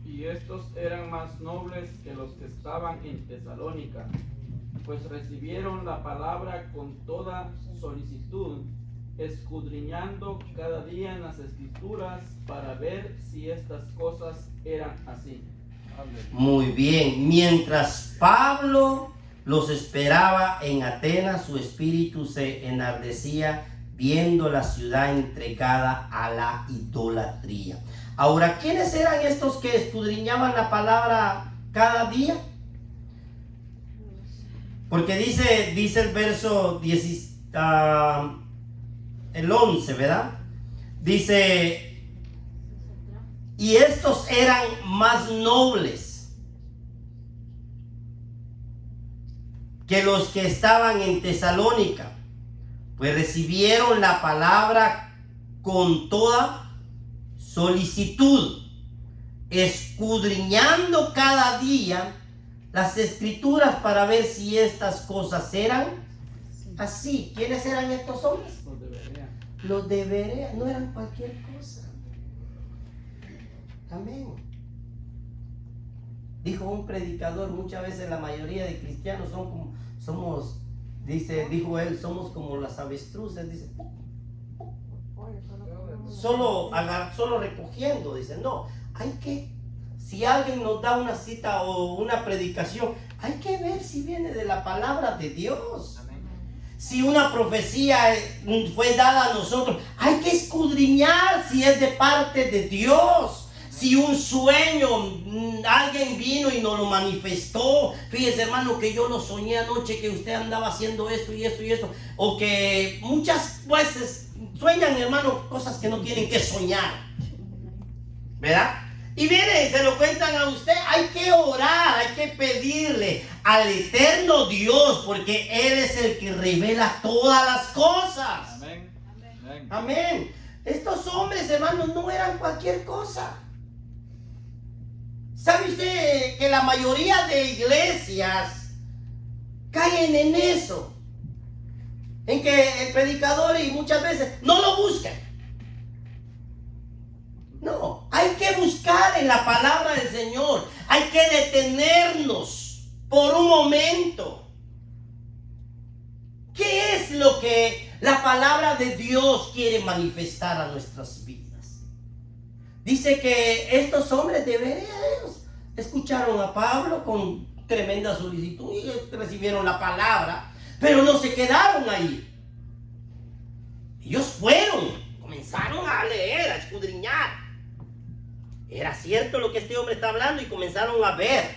Y estos eran más nobles que los que estaban en Tesalónica, pues recibieron la palabra con toda solicitud, escudriñando cada día en las Escrituras para ver si estas cosas eran así. Muy bien. Mientras Pablo los esperaba en Atenas, su espíritu se enardecía viendo la ciudad entregada a la idolatría. Ahora, ¿quiénes eran estos que escudriñaban la palabra cada día? Porque dice el verso 10, el 11, ¿verdad? Dice, y estos eran más nobles que los que estaban en Tesalónica, pues recibieron la palabra con toda solicitud, escudriñando cada día las Escrituras para ver si estas cosas eran así. ¿Quiénes eran estos hombres? Los de Berea. No eran cualquier cosa. Amén. Dijo un predicador, muchas veces la mayoría de cristianos dijo él, somos como las avestruces, dice, solo recogiendo, dice, no, hay que, si alguien nos da una cita o una predicación, hay que ver si viene de la palabra de Dios. Si una profecía fue dada a nosotros, hay que escudriñar si es de parte de Dios. Si un sueño, alguien vino y nos lo manifestó, fíjese hermano que yo lo soñé anoche que usted andaba haciendo esto y esto y esto, o que muchas veces sueñan hermano cosas que no tienen que soñar, ¿verdad? Y vienen, se lo cuentan a usted. Hay que orar, hay que pedirle al eterno Dios, porque Él es el que revela todas las cosas. Amén. Amén. Amén. Estos hombres, hermanos, no eran cualquier cosa. ¿Sabe usted que la mayoría de iglesias caen en eso? En que el predicador y muchas veces no lo buscan. No, hay que buscar en la palabra del Señor. Hay que detenernos por un momento. ¿Qué es lo que la palabra de Dios quiere manifestar a nuestras vidas? Dice que estos hombres de Berea escucharon a Pablo con tremenda solicitud y recibieron la palabra, pero no se quedaron ahí. Ellos fueron, comenzaron a leer, a escudriñar. Era cierto lo que este hombre está hablando y comenzaron a ver.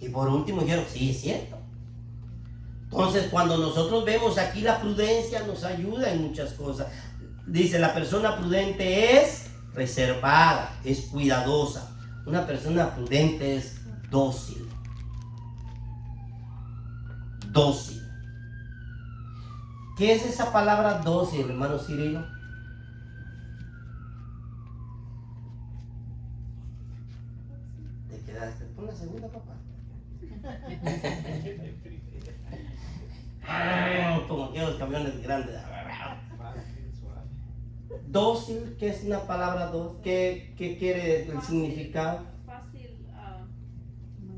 Y por último dijeron, sí, es cierto. Entonces, cuando nosotros vemos aquí la prudencia nos ayuda en muchas cosas. Dice, la persona prudente es reservada, es cuidadosa. Una persona prudente es dócil. Dócil. ¿Qué es esa palabra dócil, hermano Cirilo? Te quedaste. Pon la segunda, papá. Como aquellos camiones grandes. Dócil, ¿qué es una palabra dócil? ¿Qué quiere el significado? Fácil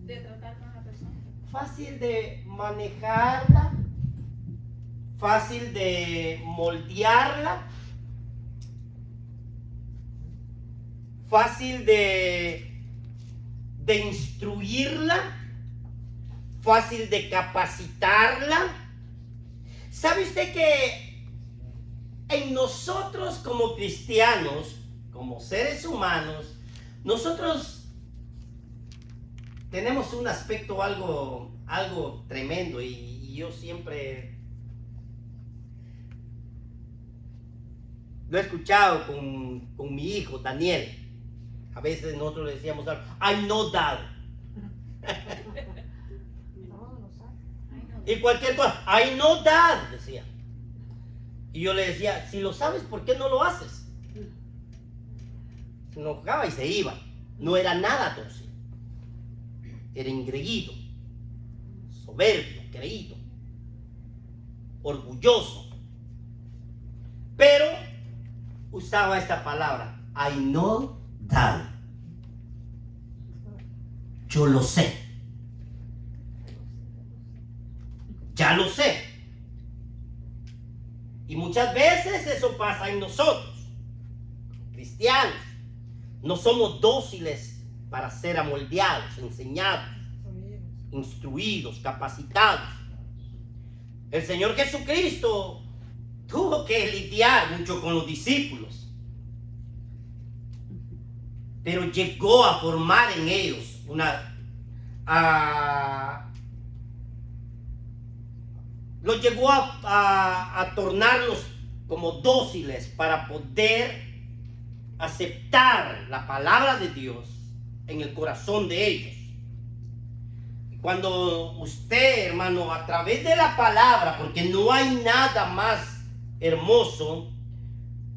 de tratar con la persona. Fácil de manejarla, fácil de moldearla, fácil de instruirla, fácil de capacitarla. ¿Sabe usted que en nosotros como cristianos, como seres humanos, nosotros tenemos un aspecto algo tremendo y yo siempre lo he escuchado con mi hijo Daniel? A veces nosotros le decíamos algo, I know that. Y cualquier cosa, I know that, decía. Y yo le decía, si lo sabes, ¿por qué no lo haces? Se enojaba y se iba. No era nada dócil. Era engreído, soberbio, creído, orgulloso. Pero usaba esta palabra, I know that. Yo lo sé. Ya lo sé. Y muchas veces eso pasa en nosotros, cristianos. No somos dóciles para ser amoldeados, enseñados, instruidos, capacitados. El Señor Jesucristo tuvo que lidiar mucho con los discípulos, pero llegó a formar en ellos los llegó a tornarlos como dóciles para poder aceptar la palabra de Dios en el corazón de ellos. Cuando usted, hermano, a través de la palabra, porque no hay nada más hermoso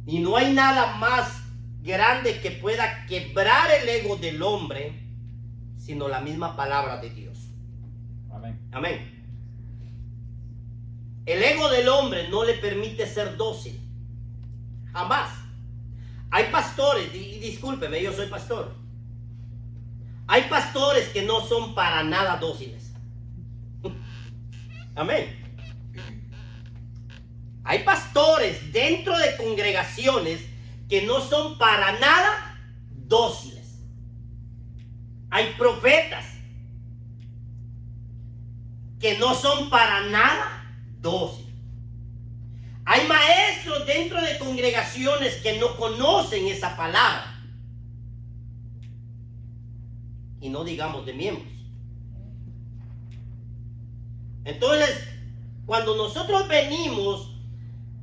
y no hay nada más grande que pueda quebrar el ego del hombre, sino la misma palabra de Dios. Amén. Amén. El ego del hombre no le permite ser dócil. Jamás. Hay pastores, y discúlpeme, yo soy pastor. Hay pastores que no son para nada dóciles. Amén. Hay pastores dentro de congregaciones que no son para nada dóciles. Hay profetas que no son para nada dóciles. Hay maestros dentro de congregaciones que no conocen esa palabra. y no digamos de miembros. Entonces, cuando nosotros venimos,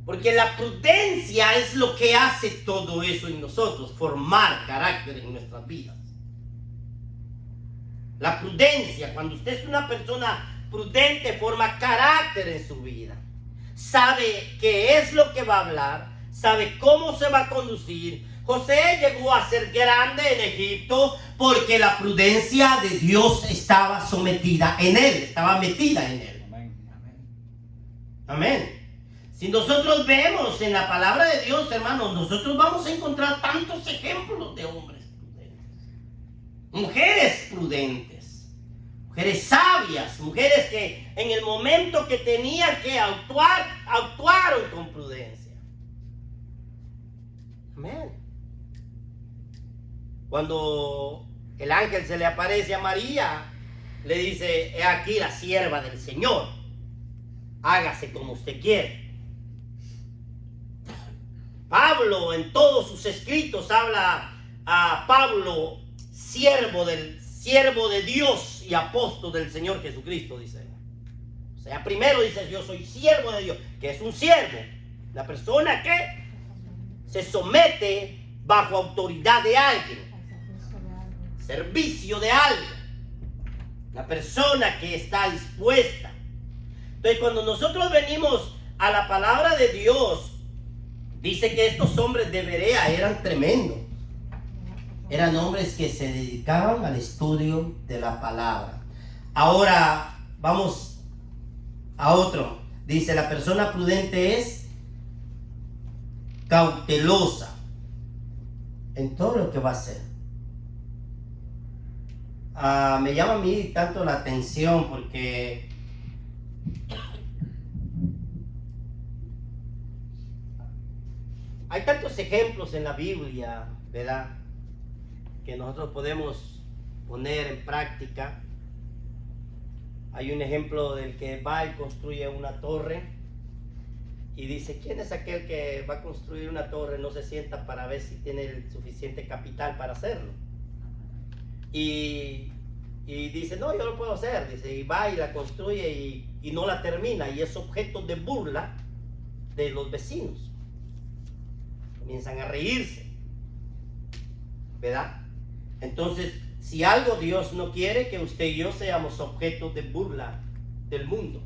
porque la prudencia es lo que hace todo eso en nosotros, formar carácter en nuestras vidas. La prudencia, cuando usted es una persona prudente, forma carácter en su vida. Sabe qué es lo que va a hablar, sabe cómo se va a conducir. José llegó a ser grande en Egipto porque la prudencia de Dios estaba sometida en él, estaba metida en él. Amén. Si nosotros vemos en la palabra de Dios, hermanos, nosotros vamos a encontrar tantos ejemplos de hombres prudentes, mujeres prudentes, mujeres sabias, mujeres que en el momento que tenían que actuar, actuaron con prudencia. Amén. Cuando el ángel se le aparece a María, le dice: he aquí la sierva del Señor, hágase como usted quiere. Pablo en todos sus escritos habla a Pablo siervo de Dios y apóstol del Señor Jesucristo, dice. O sea, primero dice: yo soy siervo de Dios. ¿Qué es un siervo? La persona que se somete bajo autoridad de alguien, servicio de alguien, la persona que está dispuesta. Entonces, cuando nosotros venimos a la palabra de Dios, dice que estos hombres de Berea eran tremendos. Eran hombres que se dedicaban al estudio de la palabra. Ahora vamos a otro. Dice: la persona prudente es cautelosa en todo lo que va a hacer. Me llama a mí tanto la atención porque hay tantos ejemplos en la Biblia, ¿verdad?, que nosotros podemos poner en práctica. Hay un ejemplo del que va y construye una torre y dice: ¿quién es aquel que va a construir una torre? No se sienta para ver si tiene el suficiente capital para hacerlo. Y dice: no, yo lo puedo hacer. Dice, y va y la construye y no la termina, y es objeto de burla de los vecinos. Comienzan a reírse, ¿verdad? Entonces, si algo Dios no quiere, que usted y yo seamos objetos de burla del mundo.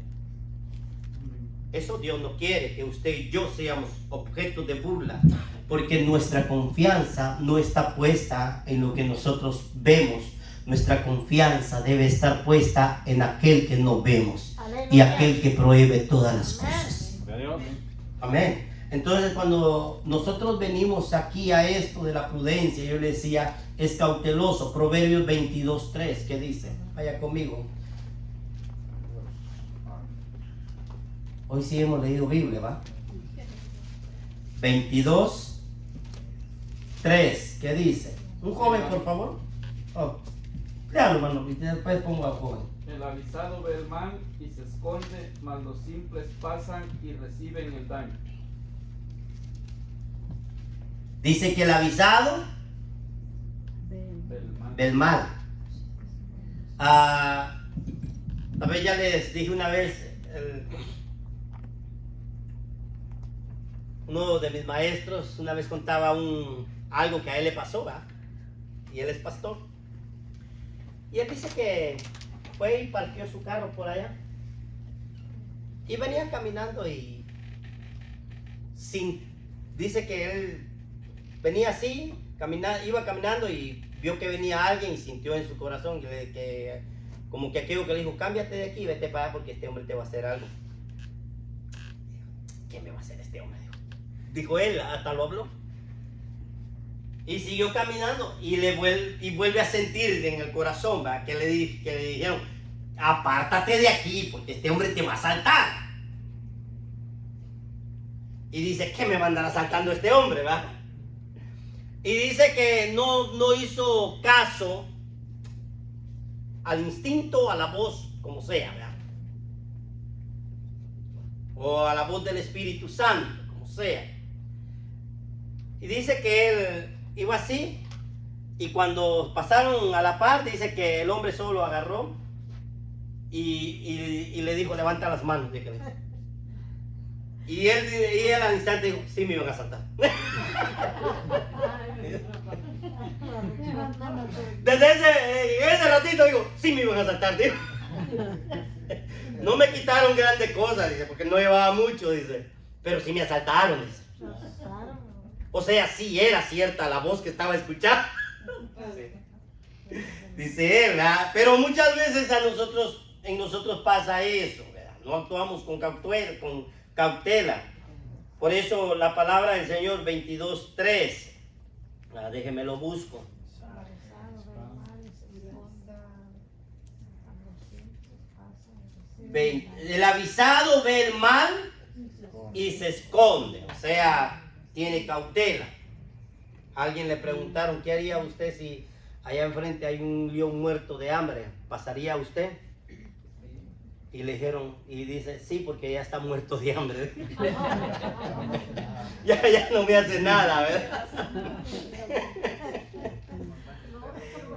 Eso Dios no quiere, que usted y yo seamos objetos de burla, porque nuestra confianza no está puesta en lo que nosotros vemos. Nuestra confianza debe estar puesta en aquel que no vemos. Aleluya. Y aquel que prohíbe todas las cosas. Amén. Entonces, cuando nosotros venimos aquí a esto de la prudencia, yo le decía, es cauteloso. Proverbios 22:3, ¿qué dice? Vaya conmigo. Hoy sí hemos leído Biblia, ¿va? 22:3, ¿qué dice? Un joven, por favor. Oh, léalo, hermano, y después pongo al joven. El avisado ve el mal y se esconde, mas los simples pasan y reciben el daño. Dice que el avisado ve el mal. A ver, ya les dije una vez, uno de mis maestros una vez contaba algo que a él le pasó, ¿verdad? Y él es pastor. Y él dice que fue y parqueó su carro por allá. Y venía caminando y dice que él venía así, iba caminando y vio que venía alguien y sintió en su corazón que como que aquello que le dijo: cámbiate de aquí, vete para allá porque este hombre te va a hacer algo. ¿Qué me va a hacer este hombre? Dijo él, hasta lo habló. Y siguió caminando y vuelve a sentir en el corazón, ¿verdad?, que le dijeron: apártate de aquí porque este hombre te va a asaltar. Y dice: ¿qué me va a andar asaltando este hombre, ¿verdad? Y dice que no hizo caso al instinto, a la voz, como sea, ¿verdad?, o a la voz del Espíritu Santo, como sea. Y dice que él iba así Y cuando pasaron a la parte, dice que el hombre solo agarró y le dijo, levanta las manos. Y él al instante dijo, sí me iban a asaltar. Desde ese ratito digo, sí me iban a asaltar, tío. No me quitaron grandes cosas, dice, porque no llevaba mucho, dice. Pero sí me asaltaron, dice. O sea, sí era cierta la voz que estaba escuchando. Dice él, ¿verdad? Pero muchas veces en nosotros pasa eso, ¿verdad? No actuamos con cautela. Por eso la palabra del Señor 22:3. Déjeme lo busco. El avisado ve el mal y se esconde, o sea, tiene cautela. A alguien le preguntaron, ¿qué haría usted si allá enfrente hay un león muerto de hambre? ¿Pasaría usted? Y le dijeron, y dice, sí, porque ya está muerto de hambre. ya no me hace nada, ¿verdad?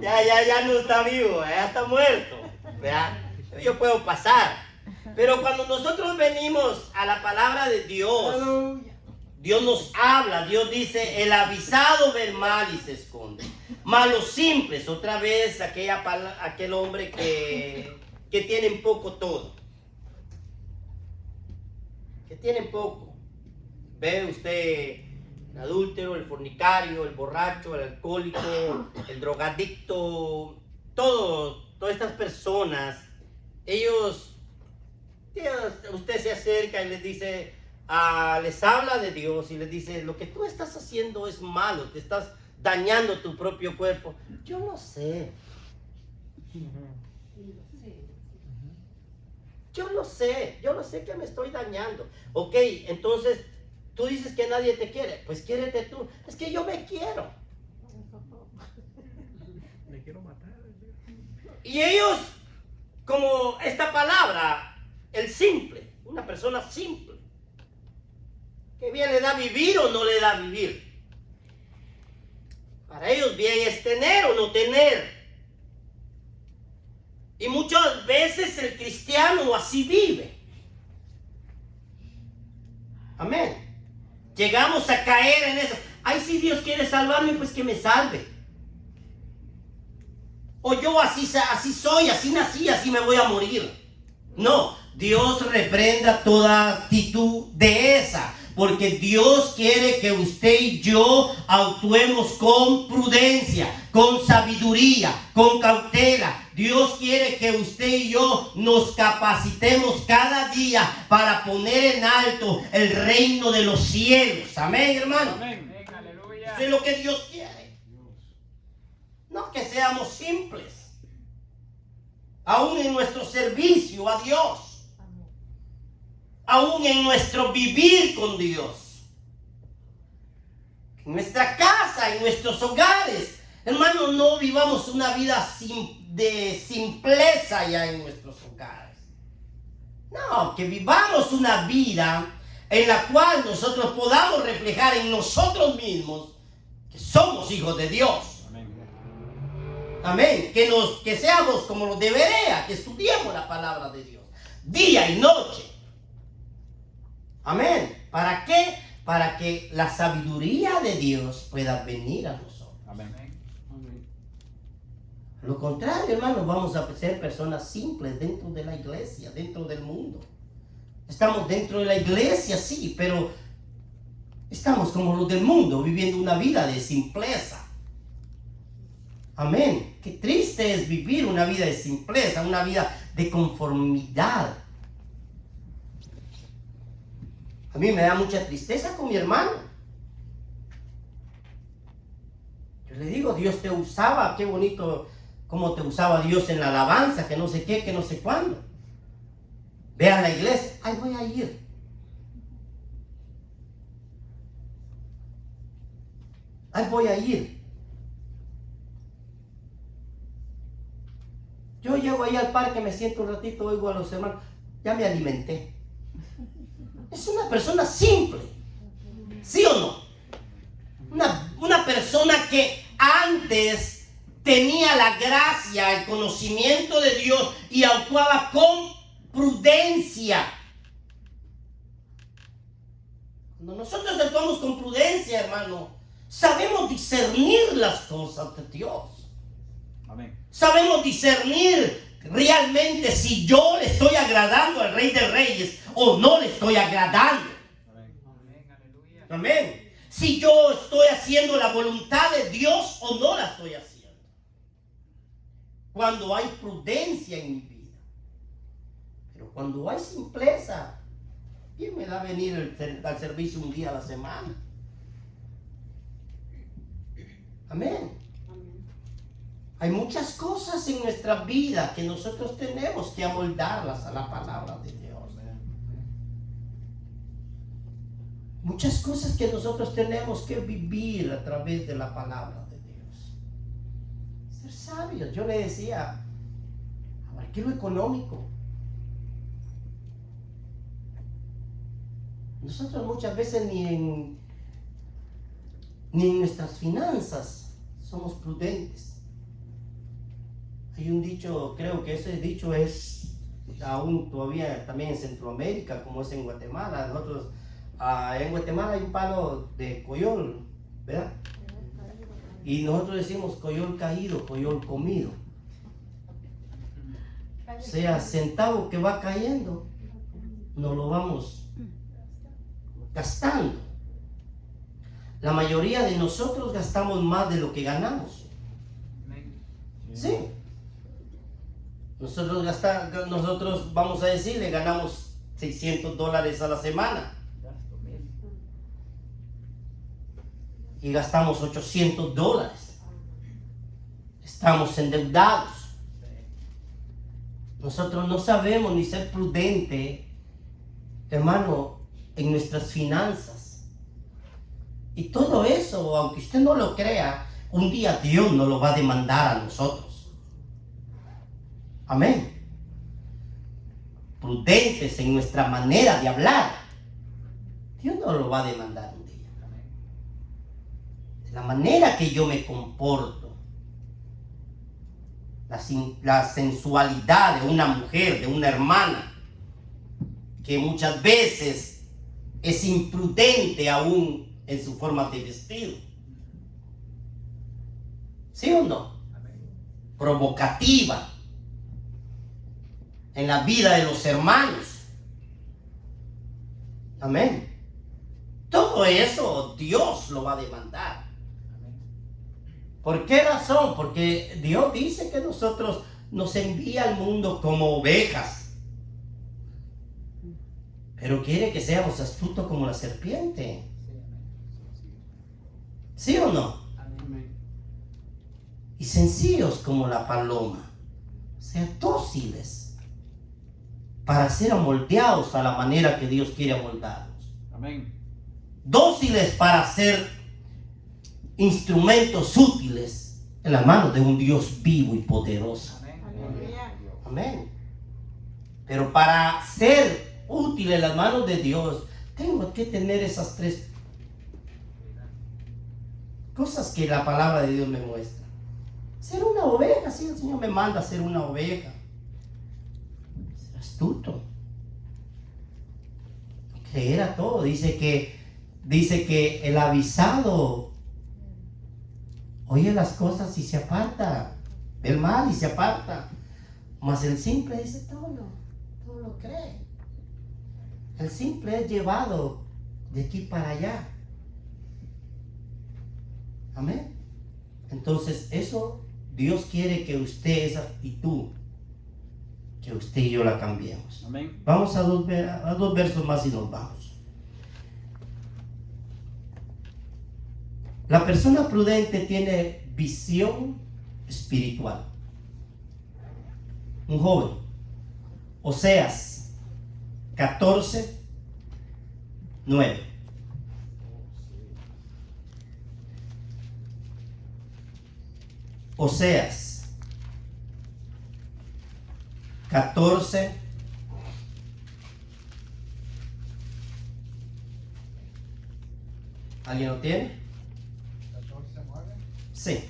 ya no está vivo, ya está muerto, ¿verdad? Yo puedo pasar. Pero cuando nosotros venimos a la palabra de Dios, Dios nos habla, Dios dice, el avisado ve el mal y se esconde. Mas los simples, otra vez aquel hombre que tienen poco todo. Que tienen poco. Ve usted el adúltero, el fornicario, el borracho, el alcohólico, el drogadicto, todas estas personas, usted se acerca y les dice, les habla de Dios y les dice, lo que tú estás haciendo es malo, te estás dañando tu propio cuerpo. Yo no sé. Yo lo sé que me estoy dañando. Ok, entonces tú dices que nadie te quiere, pues quiérete tú. Es que yo me quiero. Me quiero matar. Y ellos, como esta palabra, el simple, una persona simple, que bien le da vivir o no le da vivir. Para ellos bien es tener o no tener. Y muchas veces el cristiano así vive. Amén. Llegamos a caer en eso. Ay, si Dios quiere salvarme, pues que me salve. O yo así soy, así nací, así me voy a morir. No, Dios reprenda toda actitud de esa. Porque Dios quiere que usted y yo actuemos con prudencia, con sabiduría, con cautela. Dios quiere que usted y yo nos capacitemos cada día para poner en alto el reino de los cielos. Amén, hermano. Amén. Aleluya. Eso es lo que Dios quiere. No que seamos simples. Aún en nuestro servicio a Dios. Aún en nuestro vivir con Dios. En nuestra casa, en nuestros hogares. Hermano, no vivamos una vida de simpleza ya en nuestros hogares. No, que vivamos una vida en la cual nosotros podamos reflejar en nosotros mismos que somos hijos de Dios. Amén. Que seamos como lo debería, que estudiemos la palabra de Dios día y noche. Amén. ¿Para qué? Para que la sabiduría de Dios pueda venir a nosotros. Amén. Lo contrario, hermanos, vamos a ser personas simples dentro de la iglesia, dentro del mundo. Estamos dentro de la iglesia, sí, pero estamos como los del mundo, viviendo una vida de simpleza. Amén. Qué triste es vivir una vida de simpleza, una vida de conformidad. A mí me da mucha tristeza con mi hermano. Yo le digo, Dios te usaba, qué bonito cómo te usaba Dios en la alabanza, que no sé qué, que no sé cuándo. Ve a la iglesia, ay, voy a ir. Ay, voy a ir. Yo llego ahí al parque, me siento un ratito, oigo a los hermanos, ya me alimenté. Es una persona simple, ¿sí o no? Una persona que antes tenía la gracia, el conocimiento de Dios y actuaba con prudencia. Cuando nosotros actuamos con prudencia, hermano, sabemos discernir las cosas de Dios. Amén. Sabemos discernir realmente si yo le estoy agradando al Rey de Reyes o no le estoy agradando. Amén, aleluya. Amén. Si yo estoy haciendo la voluntad de Dios o no la estoy haciendo. Cuando hay prudencia en mi vida. Pero cuando hay simpleza, ¿quién me da a venir al servicio un día a la semana? Amén. Hay muchas cosas en nuestra vida que nosotros tenemos que amoldarlas a la palabra de Dios. Muchas cosas que nosotros tenemos que vivir a través de la palabra de Dios. Ser sabios. Yo le decía, abarqué lo económico. Nosotros muchas veces ni en nuestras finanzas somos prudentes. Hay un dicho, creo que ese dicho es aún todavía también en Centroamérica, como es en Guatemala. Nosotros, en Guatemala hay un palo de coyol, ¿verdad? Y nosotros decimos coyol caído, coyol comido. O sea, centavo que va cayendo, nos lo vamos gastando. La mayoría de nosotros gastamos más de lo que ganamos. Sí. Nosotros vamos a decir, le ganamos $600 a la semana. Y gastamos $800. Estamos endeudados. Nosotros no sabemos ni ser prudente, hermano, en nuestras finanzas. Y todo eso, aunque usted no lo crea, un día Dios nos lo va a demandar a nosotros. Amén. Prudentes en nuestra manera de hablar. Dios nos lo va a demandar un día. De la manera que yo me comporto. La sensualidad de una mujer, de una hermana, que muchas veces es imprudente aún en su forma de vestir. ¿Sí o no? Provocativa en la vida de los hermanos. Amén. Todo eso Dios lo va a demandar. ¿Por qué razón? Porque Dios dice que nosotros nos envía al mundo como ovejas, pero quiere que seamos astutos como la serpiente. ¿Sí o no? Y sencillos como la paloma. Sean dóciles para ser amoldeados a la manera que Dios quiere amoldarnos. Amén. Dóciles para ser instrumentos útiles en las manos de un Dios vivo y poderoso. Amén. Pero para ser útil en las manos de Dios, tengo que tener esas tres cosas que la palabra de Dios me muestra. Ser una oveja, sí, el Señor me manda a ser una oveja. Ser astuto. Creer a todo. Dice que el avisado oye las cosas y se aparta. Ve el mal y se aparta. Mas el simple dice todo lo cree. El simple es llevado de aquí para allá. Amén. Entonces eso Dios quiere que usted, esa actitud, que usted y yo la cambiemos. Amén. Vamos a dos versos más y nos vamos. La persona prudente tiene visión espiritual. Un joven, Oseas 14:9. Oseas 14. ¿Alguien lo tiene? 14:9. Sí.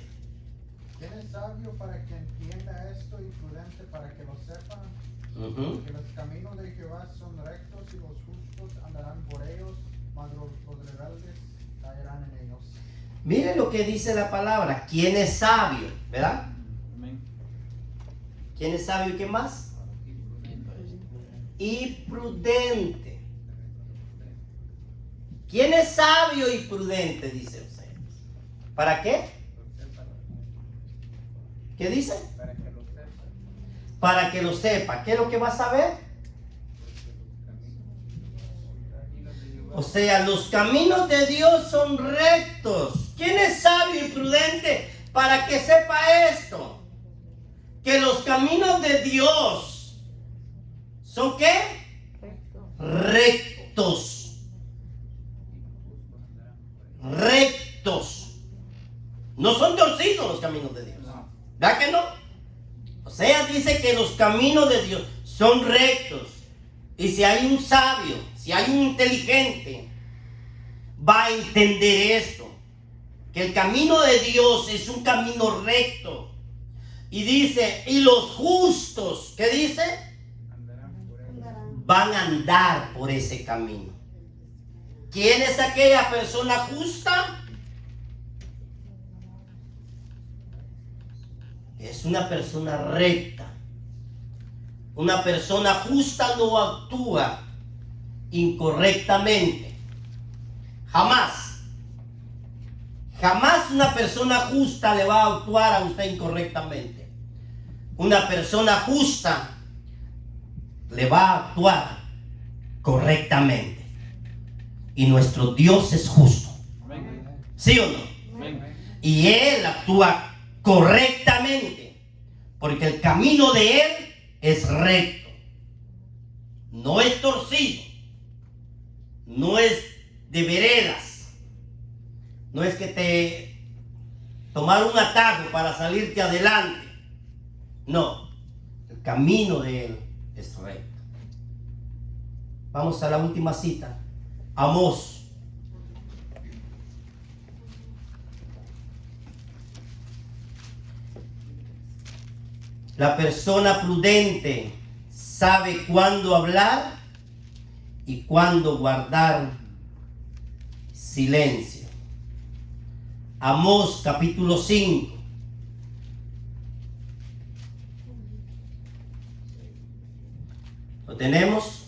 ¿Quién es sabio para que entienda esto y prudente para que lo sepa? Que los caminos de Jehová son rectos y los justos andarán por ellos, mas los rebeldes caerán en ellos. Mire lo que dice la palabra. ¿Quién es sabio? ¿Verdad? Amén. ¿Quién es sabio y qué más? Y prudente. ¿Quién es sabio y prudente? Dice usted. ¿Para qué? ¿Qué dice? Para que lo sepa. Para que lo sepa. ¿Qué es lo que va a saber? O sea, los caminos de Dios son rectos. ¿Quién es sabio y prudente para que sepa esto? Que los caminos de Dios son ¿qué? Rectos. Rectos. No son torcidos los caminos de Dios. ¿Verdad que no? O sea, dice que los caminos de Dios son rectos. Y si hay un sabio, si hay un inteligente, va a entender esto. Que el camino de Dios es un camino recto. Y dice, y los justos, ¿qué dice? Van a andar por ese camino. ¿Quién es aquella persona justa? Es una persona recta. Una persona justa no actúa incorrectamente. Jamás. Jamás una persona justa le va a actuar a usted incorrectamente. Una persona justa le va a actuar correctamente. Y nuestro Dios es justo. ¿Sí o no? Y Él actúa correctamente. Porque el camino de Él es recto. No es torcido. No es de veredas. No es que te tomar un atajo para salirte adelante. No. El camino de Él es recto. Vamos a la última cita. Amós. La persona prudente sabe cuándo hablar y cuándo guardar silencio. Amós capítulo 5. ¿Lo tenemos?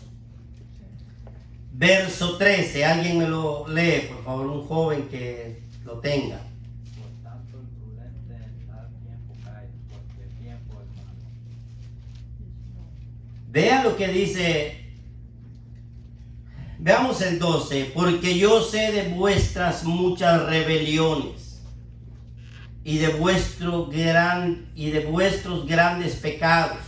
Verso 13. Alguien me lo lee, por favor, un joven que lo tenga. Por tanto, el prudente en tal tiempo cae, porque el tiempo es malo. Vea lo que dice. Veamos el 12. Porque yo sé de vuestras muchas rebeliones y de vuestros grandes pecados.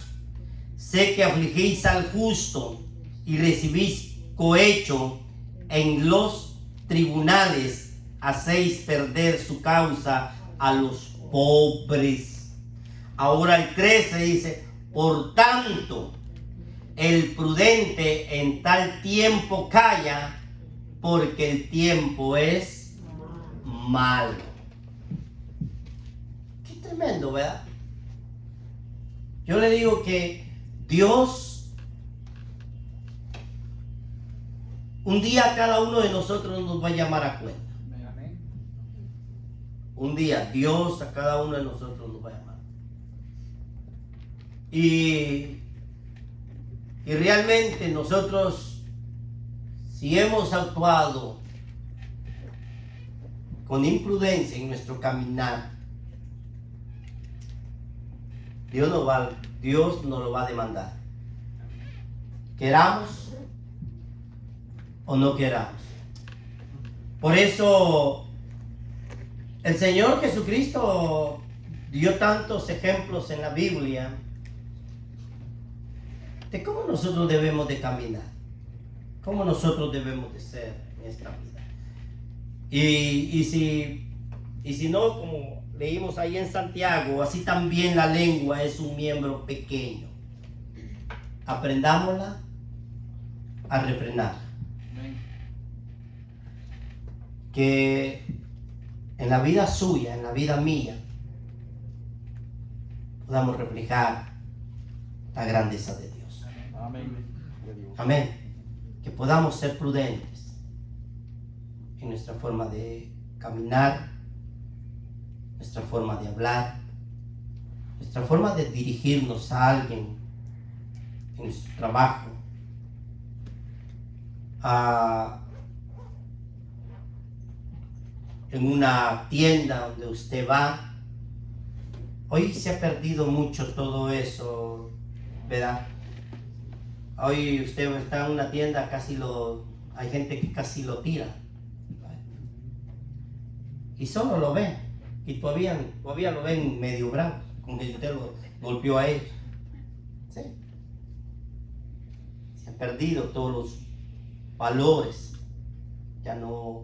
Sé que afligís al justo y recibís cohecho en los tribunales, hacéis perder su causa a los pobres. Ahora el 13 dice, por tanto, el prudente en tal tiempo calla, porque el tiempo es malo. Qué tremendo, ¿verdad? Yo le digo que Dios un día cada uno de nosotros nos va a llamar a cuenta. Amén. Un día Dios a cada uno de nosotros nos va a llamar. Y realmente nosotros, si hemos actuado con imprudencia en nuestro caminar, Dios nos lo va a demandar. Queramos o no queramos. Por eso el Señor Jesucristo dio tantos ejemplos en la Biblia de cómo nosotros debemos de caminar, cómo nosotros debemos de ser en esta vida. Y si no, como leímos ahí en Santiago, así también la lengua es un miembro pequeño. Aprendámosla a refrenar. Que en la vida suya, en la vida mía, podamos reflejar la grandeza de Dios. Amén. Amén. Que podamos ser prudentes en nuestra forma de caminar, nuestra forma de hablar, nuestra forma de dirigirnos a alguien en su trabajo, en una tienda donde usted va. Hoy se ha perdido mucho todo eso, ¿verdad? Hoy usted está en una tienda, hay gente que casi lo tira. Y solo lo ven. Y todavía lo ven medio bravo, como que usted lo golpeó a ellos. ¿Sí? Se han perdido todos los valores. Ya no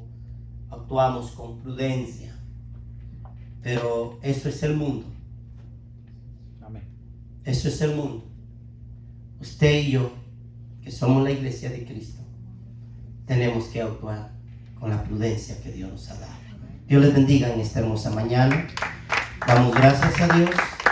actuamos con prudencia. Pero eso es el mundo. Amén. Eso es el mundo. Usted y yo, que somos la iglesia de Cristo, tenemos que actuar con la prudencia que Dios nos ha dado. Dios les bendiga en esta hermosa mañana. Damos gracias a Dios.